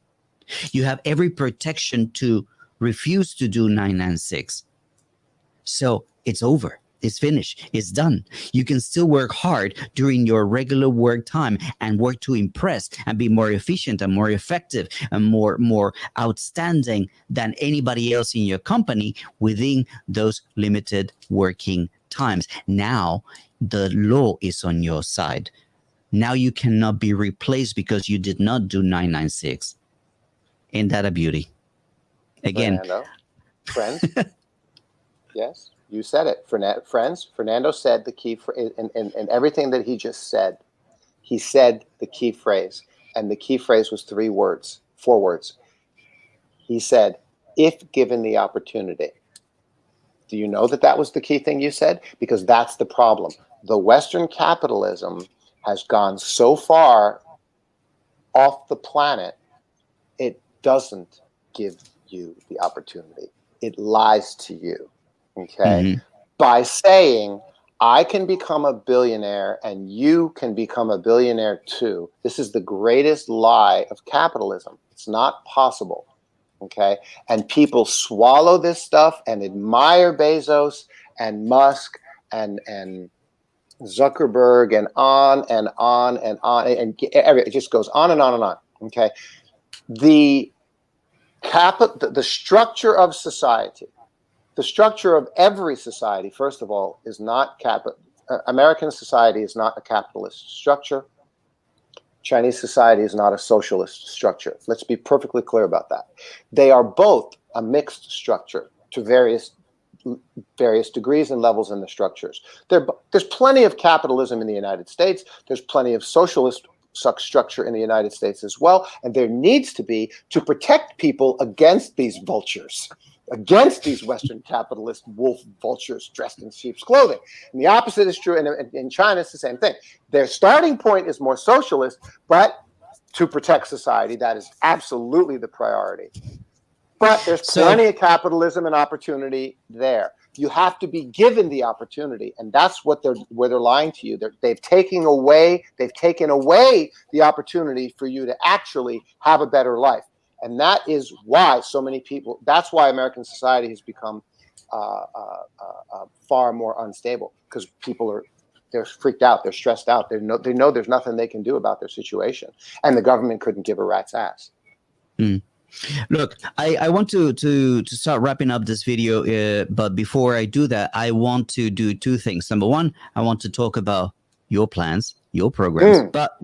You have every protection to refuse to do 996. So it's over. It's finished. It's done. You can still work hard during your regular work time and work to impress and be more efficient and more effective and more outstanding than anybody else in your company within those limited working times. Now the law is on your side. Now you cannot be replaced because you did not do 996. Ain't that a beauty? Again, Fernando, friends. Yes, you said it. Friends, Fernando said the key and everything that he just said. He said the key phrase, and the key phrase was 4 words. He said, if given the opportunity. Do you know that was the key thing you said? Because that's the problem. The Western capitalism has gone so far off the planet, it doesn't give you the opportunity. It lies to you. Okay, by saying I can become a billionaire and you can become a billionaire too. This is the greatest lie of capitalism. It's not possible. Okay, and people swallow this stuff and admire Bezos and Musk and Zuckerberg and on and on and on, and it just goes on and on and on. Okay, the structure of society. The structure of every society, first of all, is not American society is not a capitalist structure. Chinese society is not a socialist structure. Let's be perfectly clear about that. They are both a mixed structure to various degrees and levels in the structures. There's plenty of capitalism in the United States. There's plenty of socialist structure in the United States as well. And there needs to be, to protect people against these vultures, against these Western capitalist wolf vultures dressed in sheep's clothing. And the opposite is true in China. It's the same thing. Their starting point is more socialist, but to protect society, that is absolutely the priority. But there's plenty of capitalism and opportunity there. You have to be given the opportunity, and that's what they're lying to you. They've taken away the opportunity for you to actually have a better life. And that is why so many people, that's why American society has become far more unstable, because they're freaked out, they're stressed out, they know there's nothing they can do about their situation, and the government couldn't give a rat's ass. Look, I want to start wrapping up this video, but before I do that, I want to do two things. Number one, I want to talk about your plans, your programs. But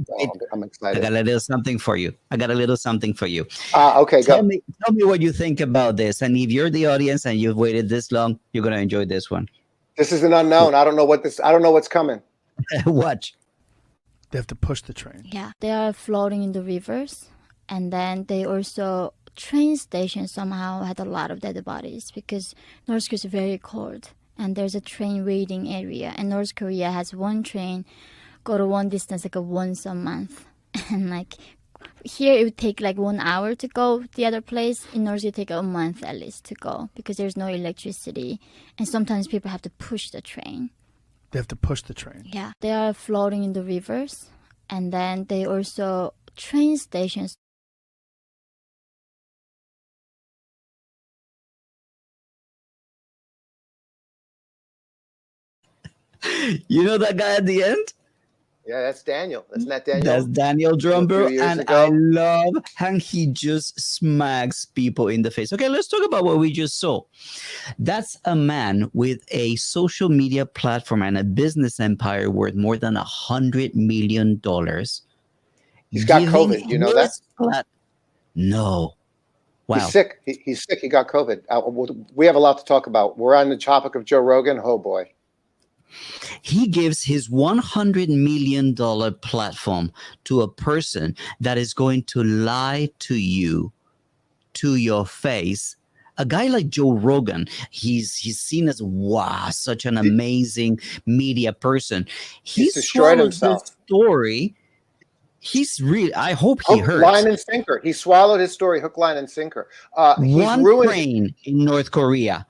I'm excited. I got a little something for you. Okay, tell me what you think about this. And if you're the audience and you've waited this long, you're gonna enjoy this one. This is an unknown. I don't know what's coming. Watch. They have to push the train. Yeah, they are floating in the rivers, and then they also train stations somehow had a lot of dead bodies because North Korea is very cold, and there's a train waiting area, and North Korea has one train go to one distance like once a month, and like here it would take like 1 hour to go the other place. In North Korea, it take a month at least to go because there's no electricity, and sometimes people have to push the train. They have to push the train. Yeah, they are floating in the rivers, and then they also train stations. You know that guy at the end? Yeah, that's Daniel. Isn't that Daniel? That's Daniel Drumber, and ago. I love how he just smacks people in the face. Okay, let's talk about what we just saw. That's a man with a social media platform and a business empire worth more than $100 million. He's got COVID. You know that? No. Wow. He's sick. He's sick. He got COVID. We have a lot to talk about. We're on the topic of Joe Rogan. Oh, boy. He gives his $100 million platform to a person that is going to lie to you, to your face. A guy like Joe Rogan, he's seen as such an amazing media person. He's destroyed himself. This story. He's really. I hope he hurts. Hook, line, and sinker. He swallowed his story. Hook, line, and sinker. One train in North Korea.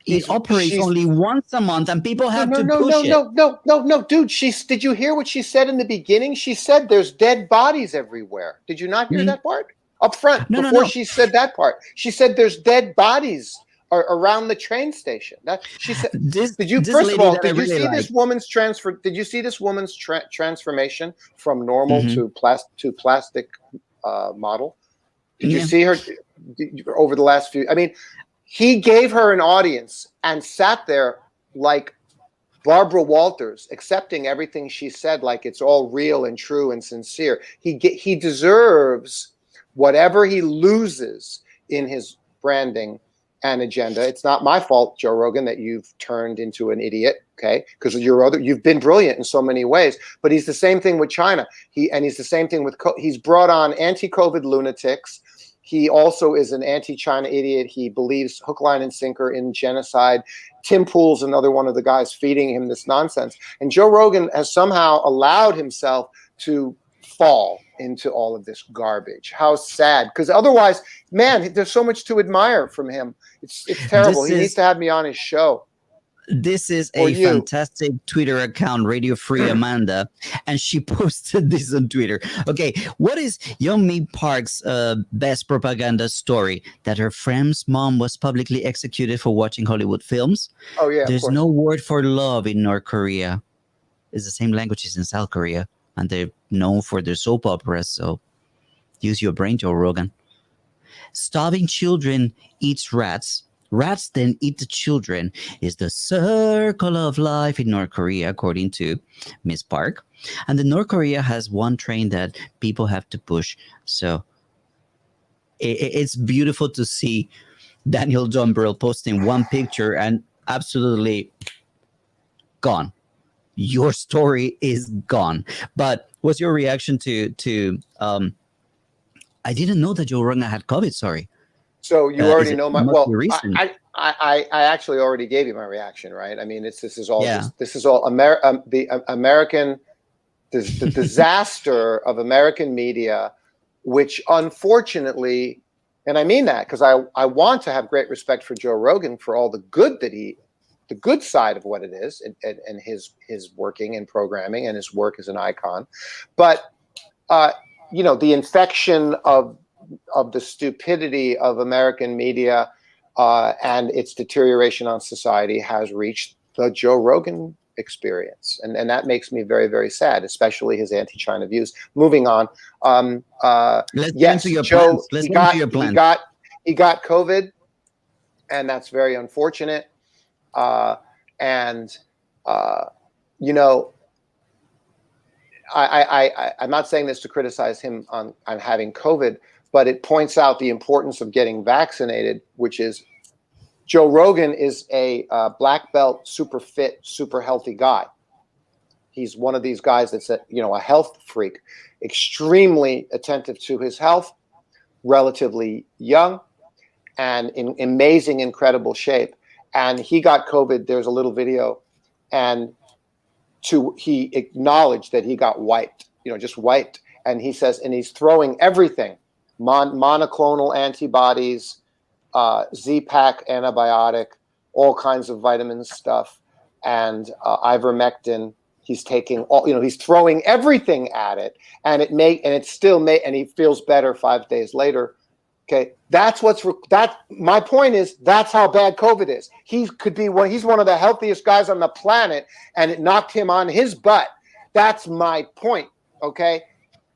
It operates only once a month, and people have to push it. No, dude. Did you hear what she said in the beginning? She said there's dead bodies everywhere. Did you not hear that part? Up front, before she said that part. She said there's dead bodies around the train station. That she said. Did you see this woman's transfer? Did you see this woman's transformation from normal to plastic model? Did you see her over the last few? I mean. He gave her an audience and sat there like Barbara Walters, accepting everything she said like it's all real and true and sincere. He deserves whatever he loses in his branding and agenda. It's not my fault, Joe Rogan, that you've turned into an idiot, okay? Because you've been brilliant in so many ways. But he's the same thing with China. He's the same thing with he's brought on anti-COVID lunatics. He also is an anti-China idiot. He believes hook, line, and sinker in genocide. Tim Pool's another one of the guys feeding him this nonsense. And Joe Rogan has somehow allowed himself to fall into all of this garbage. How sad. Because otherwise, man, there's so much to admire from him. It's terrible. He needs to have me on his show. This is a fantastic Twitter account, Radio Free Amanda, and she posted this on Twitter. Okay, what is Yeonmi Park's best propaganda story? That her friend's mom was publicly executed for watching Hollywood films? Oh, yeah. There's no word for love in North Korea. It's the same language as in South Korea, and they're known for their soap operas, so use your brain, Joe Rogan. Starving children eats rats. Rats then eat the children is the circle of life in North Korea, according to Miss Park. And the North Korea has one train that people have to push. So it's beautiful to see Daniel Dumbrell posting one picture and absolutely gone. Your story is gone. But what's your reaction to I didn't know that Joe Rogan had COVID. Sorry. So you already know my, well, recent. I actually already gave you my reaction, right? I mean, this is all Yeah. just, this is all American, the disaster of American media, which unfortunately, and I mean that because I want to have great respect for Joe Rogan for all the good that the good side of what it is, and his working and programming and his work as an icon. But, you know, the infection of the stupidity of American media and its deterioration on society has reached the Joe Rogan experience. And that makes me very, very sad, especially his anti-China views. Moving on. Let's Yes, get into your Joe, plans. Let's get into your plans. he got COVID, and that's very unfortunate. You know, I'm not saying this to criticize him on having COVID, but it points out the importance of getting vaccinated, which is Joe Rogan is a black belt, super fit, super healthy guy. He's one of these guys that's a health freak, extremely attentive to his health, relatively young, and in amazing, incredible shape. And he got COVID. There's a little video, and he acknowledged that he got wiped, just wiped. And he says, and he's throwing everything, monoclonal antibodies, Z-Pak antibiotic, all kinds of vitamin stuff, and ivermectin. He's taking all, he's throwing everything at it, and and he feels better 5 days later. Okay, my point is, that's how bad COVID is. He's one of the healthiest guys on the planet, and it knocked him on his butt. That's my point. Okay.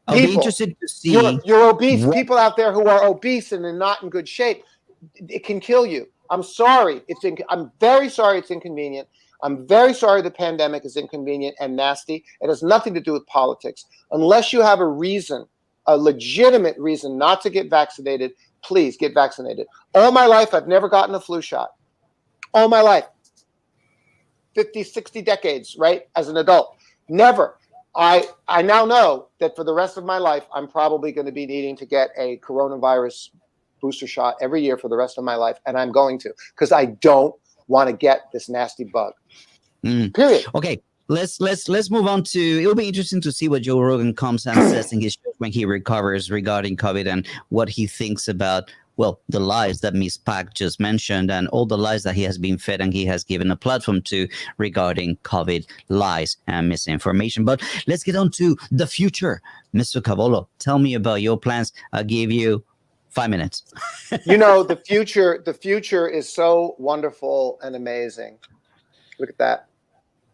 I'll be interested to see. You're obese. People out there who are obese and are not in good shape, it can kill you. I'm sorry. I'm very sorry it's inconvenient. I'm very sorry the pandemic is inconvenient and nasty. It has nothing to do with politics. Unless you have a legitimate reason not to get vaccinated, please get vaccinated. All my life, I've never gotten a flu shot. All my life. 50, 60 decades, right? As an adult. Never. I now know that for the rest of my life, I'm probably going to be needing to get a coronavirus booster shot every year for the rest of my life. And I'm going to, because I don't want to get this nasty bug. Period. Okay. Let's move on to. It'll be interesting to see what Joe Rogan comes and says in his show when he recovers regarding COVID and what he thinks about the lies that Miss Pak just mentioned and all the lies that he has been fed and he has given a platform to regarding COVID lies and misinformation. But let's get on to the future, Mr. Cavolo. Tell me about your plans. I'll give you 5 minutes. The future is so wonderful and amazing. Look at that.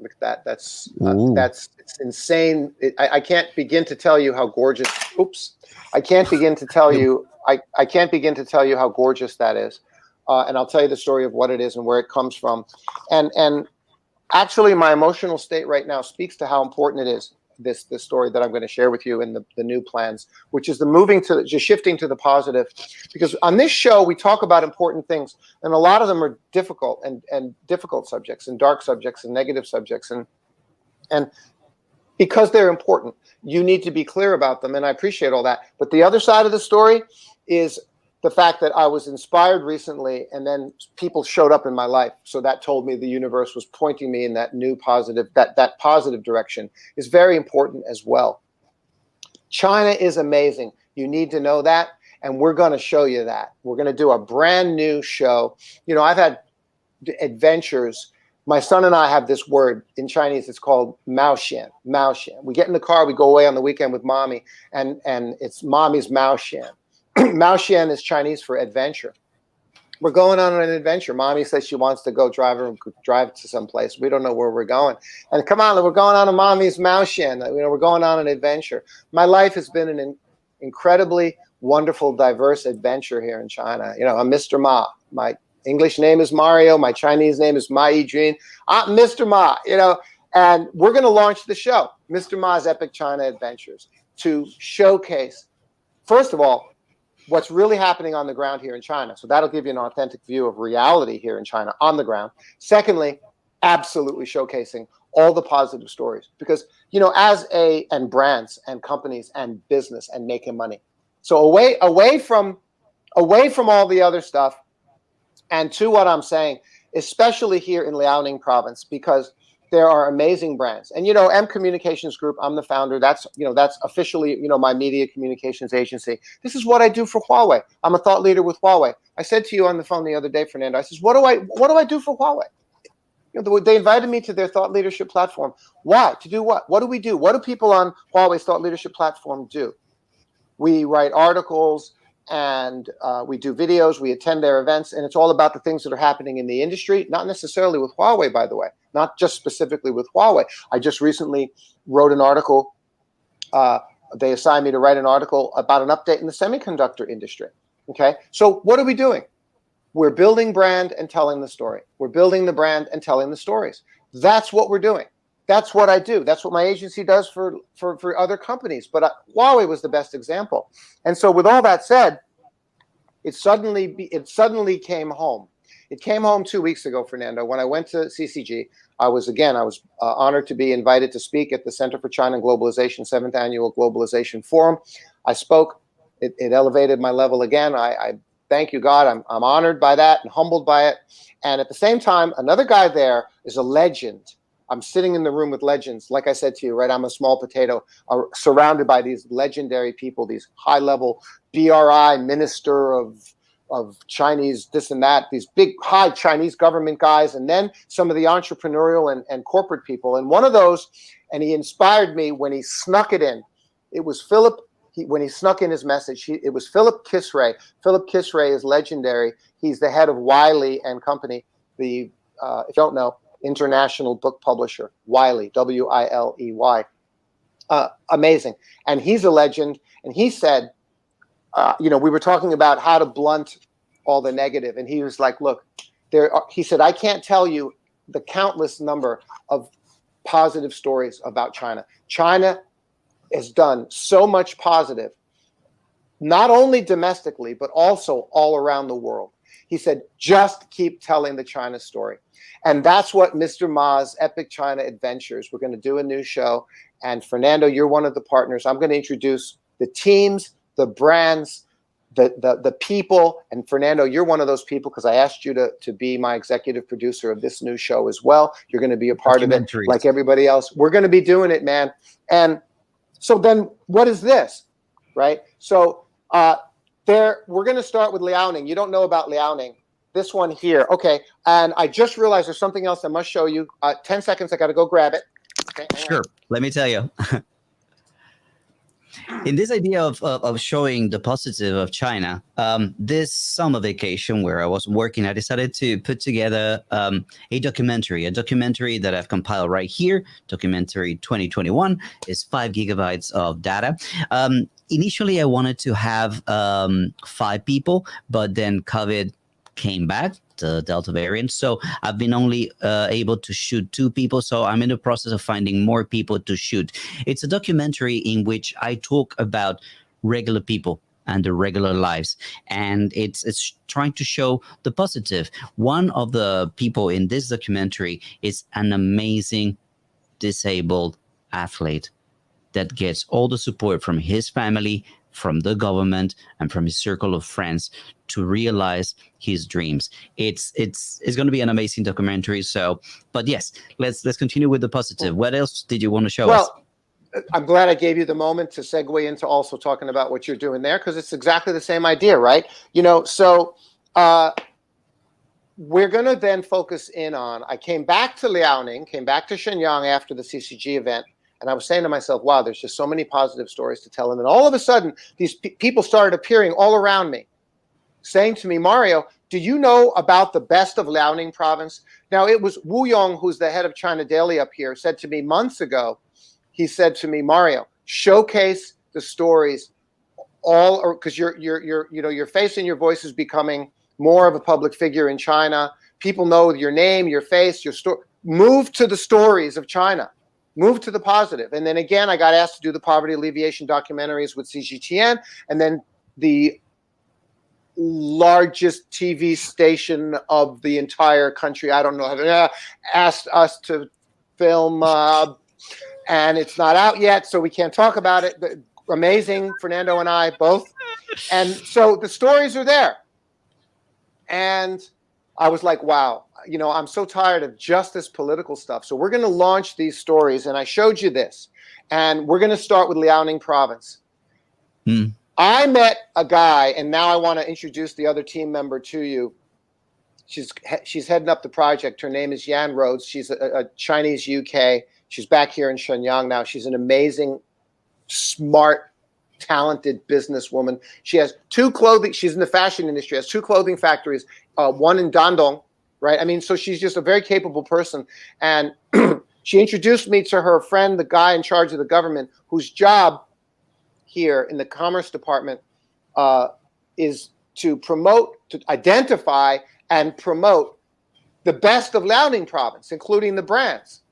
Look at that. It's insane. I can't begin to tell you how gorgeous. Oops. I can't begin to tell you. I can't begin to tell you how gorgeous that is. And I'll tell you the story of what it is and where it comes from. And actually, my emotional state right now speaks to how important it is. This story that I'm going to share with you in the new plans, which is just shifting to the positive, because on this show we talk about important things, and a lot of them are difficult and difficult subjects and dark subjects and negative subjects, and because they're important, you need to be clear about them, and I appreciate all that. But the other side of the story is the fact that I was inspired recently, and then people showed up in my life. So that told me the universe was pointing me in that new positive, that positive direction is very important as well. China is amazing. You need to know that. And we're going to show you that. We're going to do a brand new show. I've had adventures. My son and I have this word in Chinese. It's called Mao Xian. Mao Xian. We get in the car. We go away on the weekend with mommy, and it's mommy's Mao Xian. Mao Xian is Chinese for adventure. We're going on an adventure. Mommy says she wants to go drive to some place. We don't know where we're going. And come on, we're going on a mommy's Mao Xian. We're going on an adventure. My life has been an incredibly wonderful, diverse adventure here in China. I'm Mr. Ma. My English name is Mario. My Chinese name is Ma Yijun. I'm Mr. Ma, and we're going to launch the show, Mr. Ma's Epic China Adventures, to showcase, first of all, what's really happening on the ground here in China. So that'll give you an authentic view of reality here in China on the ground. Secondly, absolutely showcasing all the positive stories, because, and brands and companies and business and making money. So away from all the other stuff, and to what I'm saying, especially here in Liaoning province, because there are amazing brands. And, M Communications Group, I'm the founder. That's officially, my media communications agency. This is what I do for Huawei. I'm a thought leader with Huawei. I said to you on the phone the other day, Fernando, I says, what do I do for Huawei? They invited me to their thought leadership platform. Why? To do what? What do we do? What do people on Huawei's thought leadership platform do? We write articles, and we do videos, we attend their events, and it's all about the things that are happening in the industry, not necessarily with Huawei, by the way, not just specifically with Huawei. I just recently wrote an article. They assigned me to write an article about an update in the semiconductor industry. Okay, so what are we doing? We're building brand and telling the story. We're building the brand and telling the stories. That's what we're doing. That's what I do. That's what my agency does for other companies. But Huawei was the best example. And so with all that said, it suddenly came home. It came home 2 weeks ago, Fernando, when I went to CCG. I was honored to be invited to speak at the Center for China and Globalization 7th Annual Globalization Forum. I spoke. It elevated my level again. I thank you, God. I'm honored by that and humbled by it. And at the same time, another guy there is a legend. I'm sitting in the room with legends. Like I said to you, right? I'm a small potato, surrounded by these legendary people, these high-level BRI minister of Chinese this and that, these big high Chinese government guys, and then some of the entrepreneurial and corporate people. And one of those, and he inspired me when he snuck it in. It was Philip. When he snuck in his message, it was Philip Kisray. Philip Kisray is legendary. He's the head of Wiley and Company, if you don't know, international book publisher, Wiley, Wiley. Amazing. And he's a legend. And he said, we were talking about how to blunt all the negative. And he was like, look, he said, I can't tell you the countless number of positive stories about China. China has done so much positive, not only domestically, but also all around the world. He said, just keep telling the China story. And that's what Mr. Ma's Epic China Adventures. We're going to do a new show. And Fernando, you're one of the partners. I'm going to introduce the teams, the brands, the people. And Fernando, you're one of those people, because I asked you to be my executive producer of this new show as well. You're going to be a part of it like everybody else. We're going to be doing it, man. And so then what is this, right? So we're going to start with Liaoning. You don't know about Liaoning. This one here. Okay. And I just realized there's something else I must show you. 10 seconds. I got to go grab it. Okay, sure. Let me tell you. In this idea of showing the positive of China, this summer vacation where I was working, I decided to put together a documentary that I've compiled right here. Documentary 2021 is 5 gigabytes of data. Initially, I wanted to have 5 people, but then COVID came back, the Delta variant. So I've been only able to shoot 2 people. So I'm in the process of finding more people to shoot. It's a documentary in which I talk about regular people and their regular lives. And it's trying to show the positive. One of the people in this documentary is an amazing disabled athlete that gets all the support from his family, from the government, and from his circle of friends to realize his dreams. It's going to be an amazing documentary. So, but yes, let's continue with the positive. What else did you want to show us? Well, I'm glad I gave you the moment to segue into also talking about what you're doing there, because it's exactly the same idea, right? So we're going to then focus in on, I came back to Liaoning, came back to Shenyang after the CCG event, and I was saying to myself, wow, there's just so many positive stories to tell. And then all of a sudden, these people started appearing all around me, saying to me, Mario, do you know about the best of Liaoning province? Now, it was Wu Yong, who's the head of China Daily up here, said to me months ago, he said to me, Mario, showcase the stories all, because your face and your voice is becoming more of a public figure in China. People know your name, your face, your story. Move to the stories of China. Move to the positive. And then again, I got asked to do the poverty alleviation documentaries with CGTN, and then the largest TV station of the entire country, I don't know, asked us to film, and it's not out yet, so we can't talk about it. But amazing, Fernando and I both. And so the stories are there. And I was like, wow, I'm so tired of just this political stuff. So we're going to launch these stories. And I showed you this. And we're going to start with Liaoning province. I met a guy, and now I want to introduce the other team member to you. She's heading up the project. Her name is Yan Rhodes. She's a Chinese UK. She's back here in Shenyang now. She's an amazing, smart, talented businesswoman. She has two clothing. She's in the fashion industry. Has two clothing factories. One in Dandong, right? I mean, so she's just a very capable person. And she introduced me to her friend, the guy in charge of the government, whose job here in the Commerce Department is to identify and promote the best of Liaoning province, including the brands.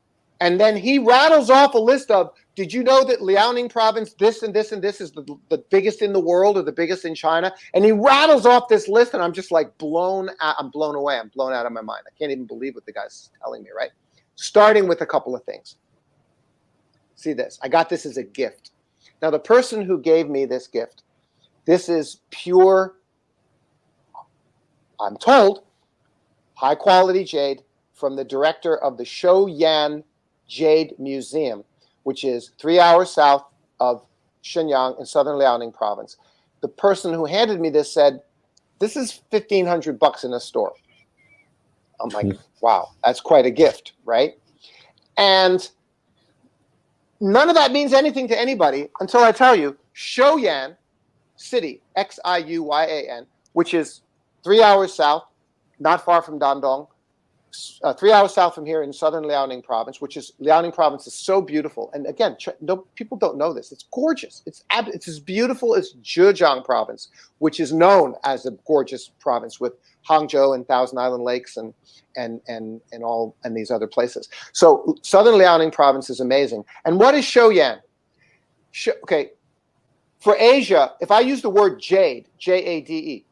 And then he rattles off a list of, did you know that Liaoning province, this and this and this is the biggest in the world or the biggest in China? And he rattles off this list, and I'm just like I'm blown away. I'm blown out of my mind. I can't even believe what the guy's telling me, right? Starting with a couple of things. See this. I got this as a gift. Now, the person who gave me this gift, this is pure, I'm told, high-quality jade from the director of the Shouyan Jade Museum, which is 3 hours south of Shenyang in southern Liaoning province. The person who handed me this said, this is $1,500 in a store. I'm like, wow, that's quite a gift, right? And none of that means anything to anybody until I tell you, Shouyan City, Xiuyan, which is 3 hours south, not far from Dandong, 3 hours south from here in southern Liaoning province, Liaoning province is so beautiful. And again, people don't know this. It's gorgeous. It's as beautiful as Zhejiang province, which is known as a gorgeous province with Hangzhou and Thousand Island Lakes and these other places. So southern Liaoning province is amazing. And what is Shouyan? Okay, for Asia, if I use the word jade, Jade,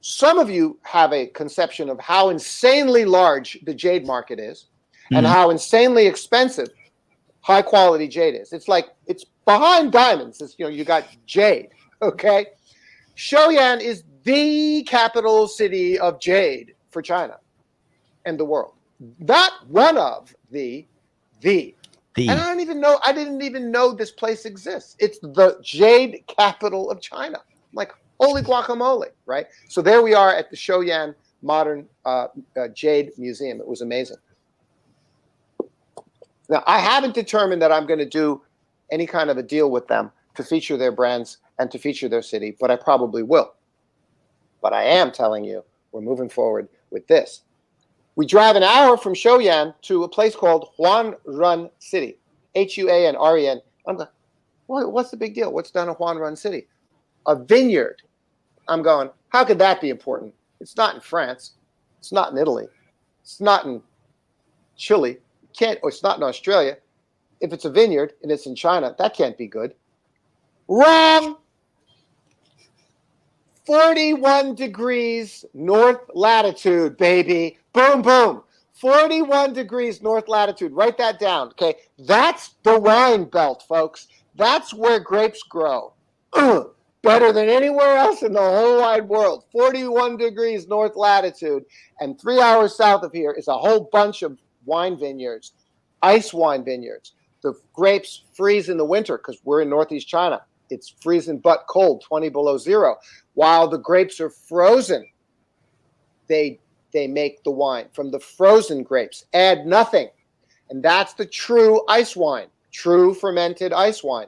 some of you have a conception of how insanely large the jade market is and how insanely expensive high quality jade is. It's like, it's behind diamonds. It's, you got jade, okay? Shouyan is the capital city of jade for China and the world. Not one of the. And I didn't even know this place exists. It's the jade capital of China. Like, holy guacamole, right? So there we are at the Shouyan Modern Jade Museum. It was amazing. Now, I haven't determined that I'm going to do any kind of a deal with them to feature their brands and to feature their city, but I probably will. But I am telling you, we're moving forward with this. We drive an hour from Shouyan to a place called Huanrun City, Huanren. I'm like, what's the big deal? What's done in Huanrun City? A vineyard. I'm going, how could that be important? It's not in France. It's not in Italy. It's not in Chile. It's not in Australia. If it's a vineyard and it's in China, that can't be good. Wrong! 41 degrees north latitude, baby. Boom, boom. 41 degrees north latitude. Write that down, okay? That's the wine belt, folks. That's where grapes grow. Better than anywhere else in the whole wide world. 41 degrees north latitude. And 3 hours south of here is a whole bunch of wine vineyards, ice wine vineyards. The grapes freeze in the winter because we're in northeast China. It's freezing but cold, 20 below zero. While the grapes are frozen, they make the wine from the frozen grapes. Add nothing. And that's the true ice wine, true fermented ice wine.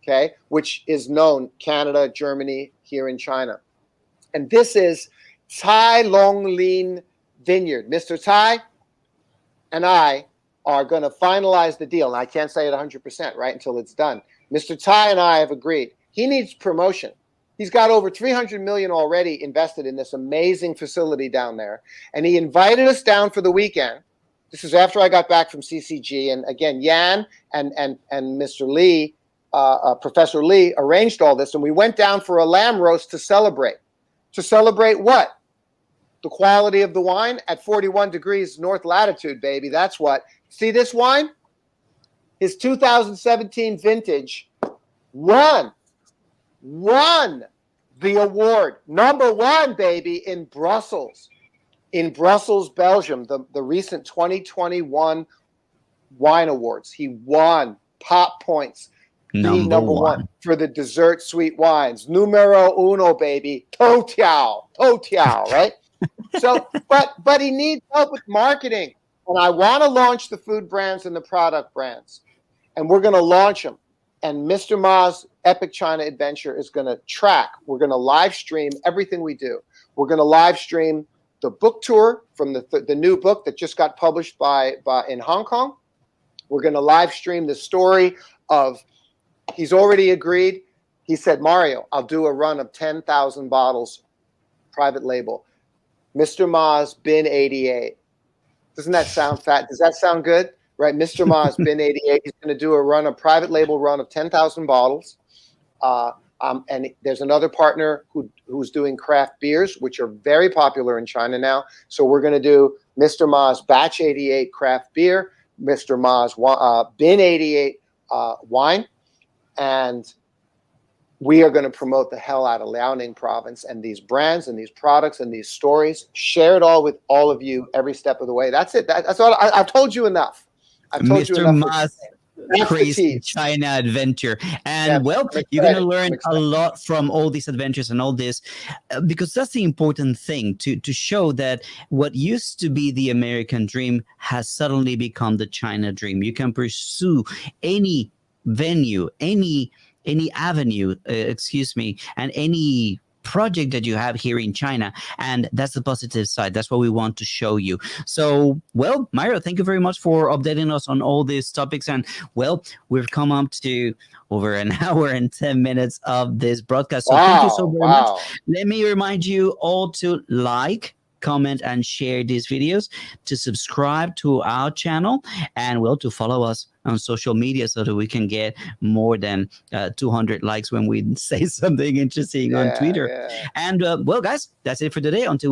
Okay, which is known Canada, Germany, here in China. And this is Tai Long Lin Vineyard. Mr. Tai and I are going to finalize the deal. And I can't say it 100%, right, until it's done. Mr. Tai and I have agreed. He needs promotion. He's got over 300 million already invested in this amazing facility down there. And he invited us down for the weekend. This is after I got back from CCG. And again, Yan and Mr. Lee, Professor Lee, arranged all this. And we went down for a lamb roast to celebrate. To celebrate what? The quality of the wine at 41 degrees north latitude, baby. That's what. See this wine? His 2017 vintage won the award. Number one, baby, in Brussels. In Brussels, Belgium, the recent 2021 wine awards. He won pop points. Number one for the dessert sweet wines. Numero uno, baby. Toutiao, right? So, but he needs help with marketing. And I want to launch the food brands and the product brands. And we're going to launch them. And Mr. Ma's Epic China Adventure is going to track. We're going to live stream everything we do. We're going to live stream the book tour from the new book that just got published by in Hong Kong. We're going to live stream the story of, he's already agreed. He said, Mario, I'll do a run of 10,000 bottles, private label. Mr. Ma's Bin 88. Doesn't that sound fat? Does that sound good? Right, Mr. Ma's Bin 88. He's going to do a private label run of 10,000 bottles. And there's another partner who's doing craft beers, which are very popular in China now. So we're going to do Mr. Ma's Batch 88 craft beer, Mr. Ma's Bin 88 wine, and we are going to promote the hell out of Liaoning province and these brands and these products and these stories. Share it all with all of you every step of the way. That's it. That's all. I've told you enough. I've told you enough. Mr. Ma's crazy China adventure. And you're going to learn a lot from all these adventures and all this, because that's the important thing, to show that what used to be the American dream has suddenly become the China dream. You can pursue any venue, any avenue, and any project that you have here in China, and that's the positive side. That's what we want to show you. So, Mario, thank you very much for updating us on all these topics, and we've come up to over an hour and 10 minutes of this broadcast. So thank you so very much. Let me remind you all to like, comment, and share these videos, to subscribe to our channel, and to follow us on social media so that we can get more than 200 likes when we say something interesting on Twitter. And guys, that's it for today. Until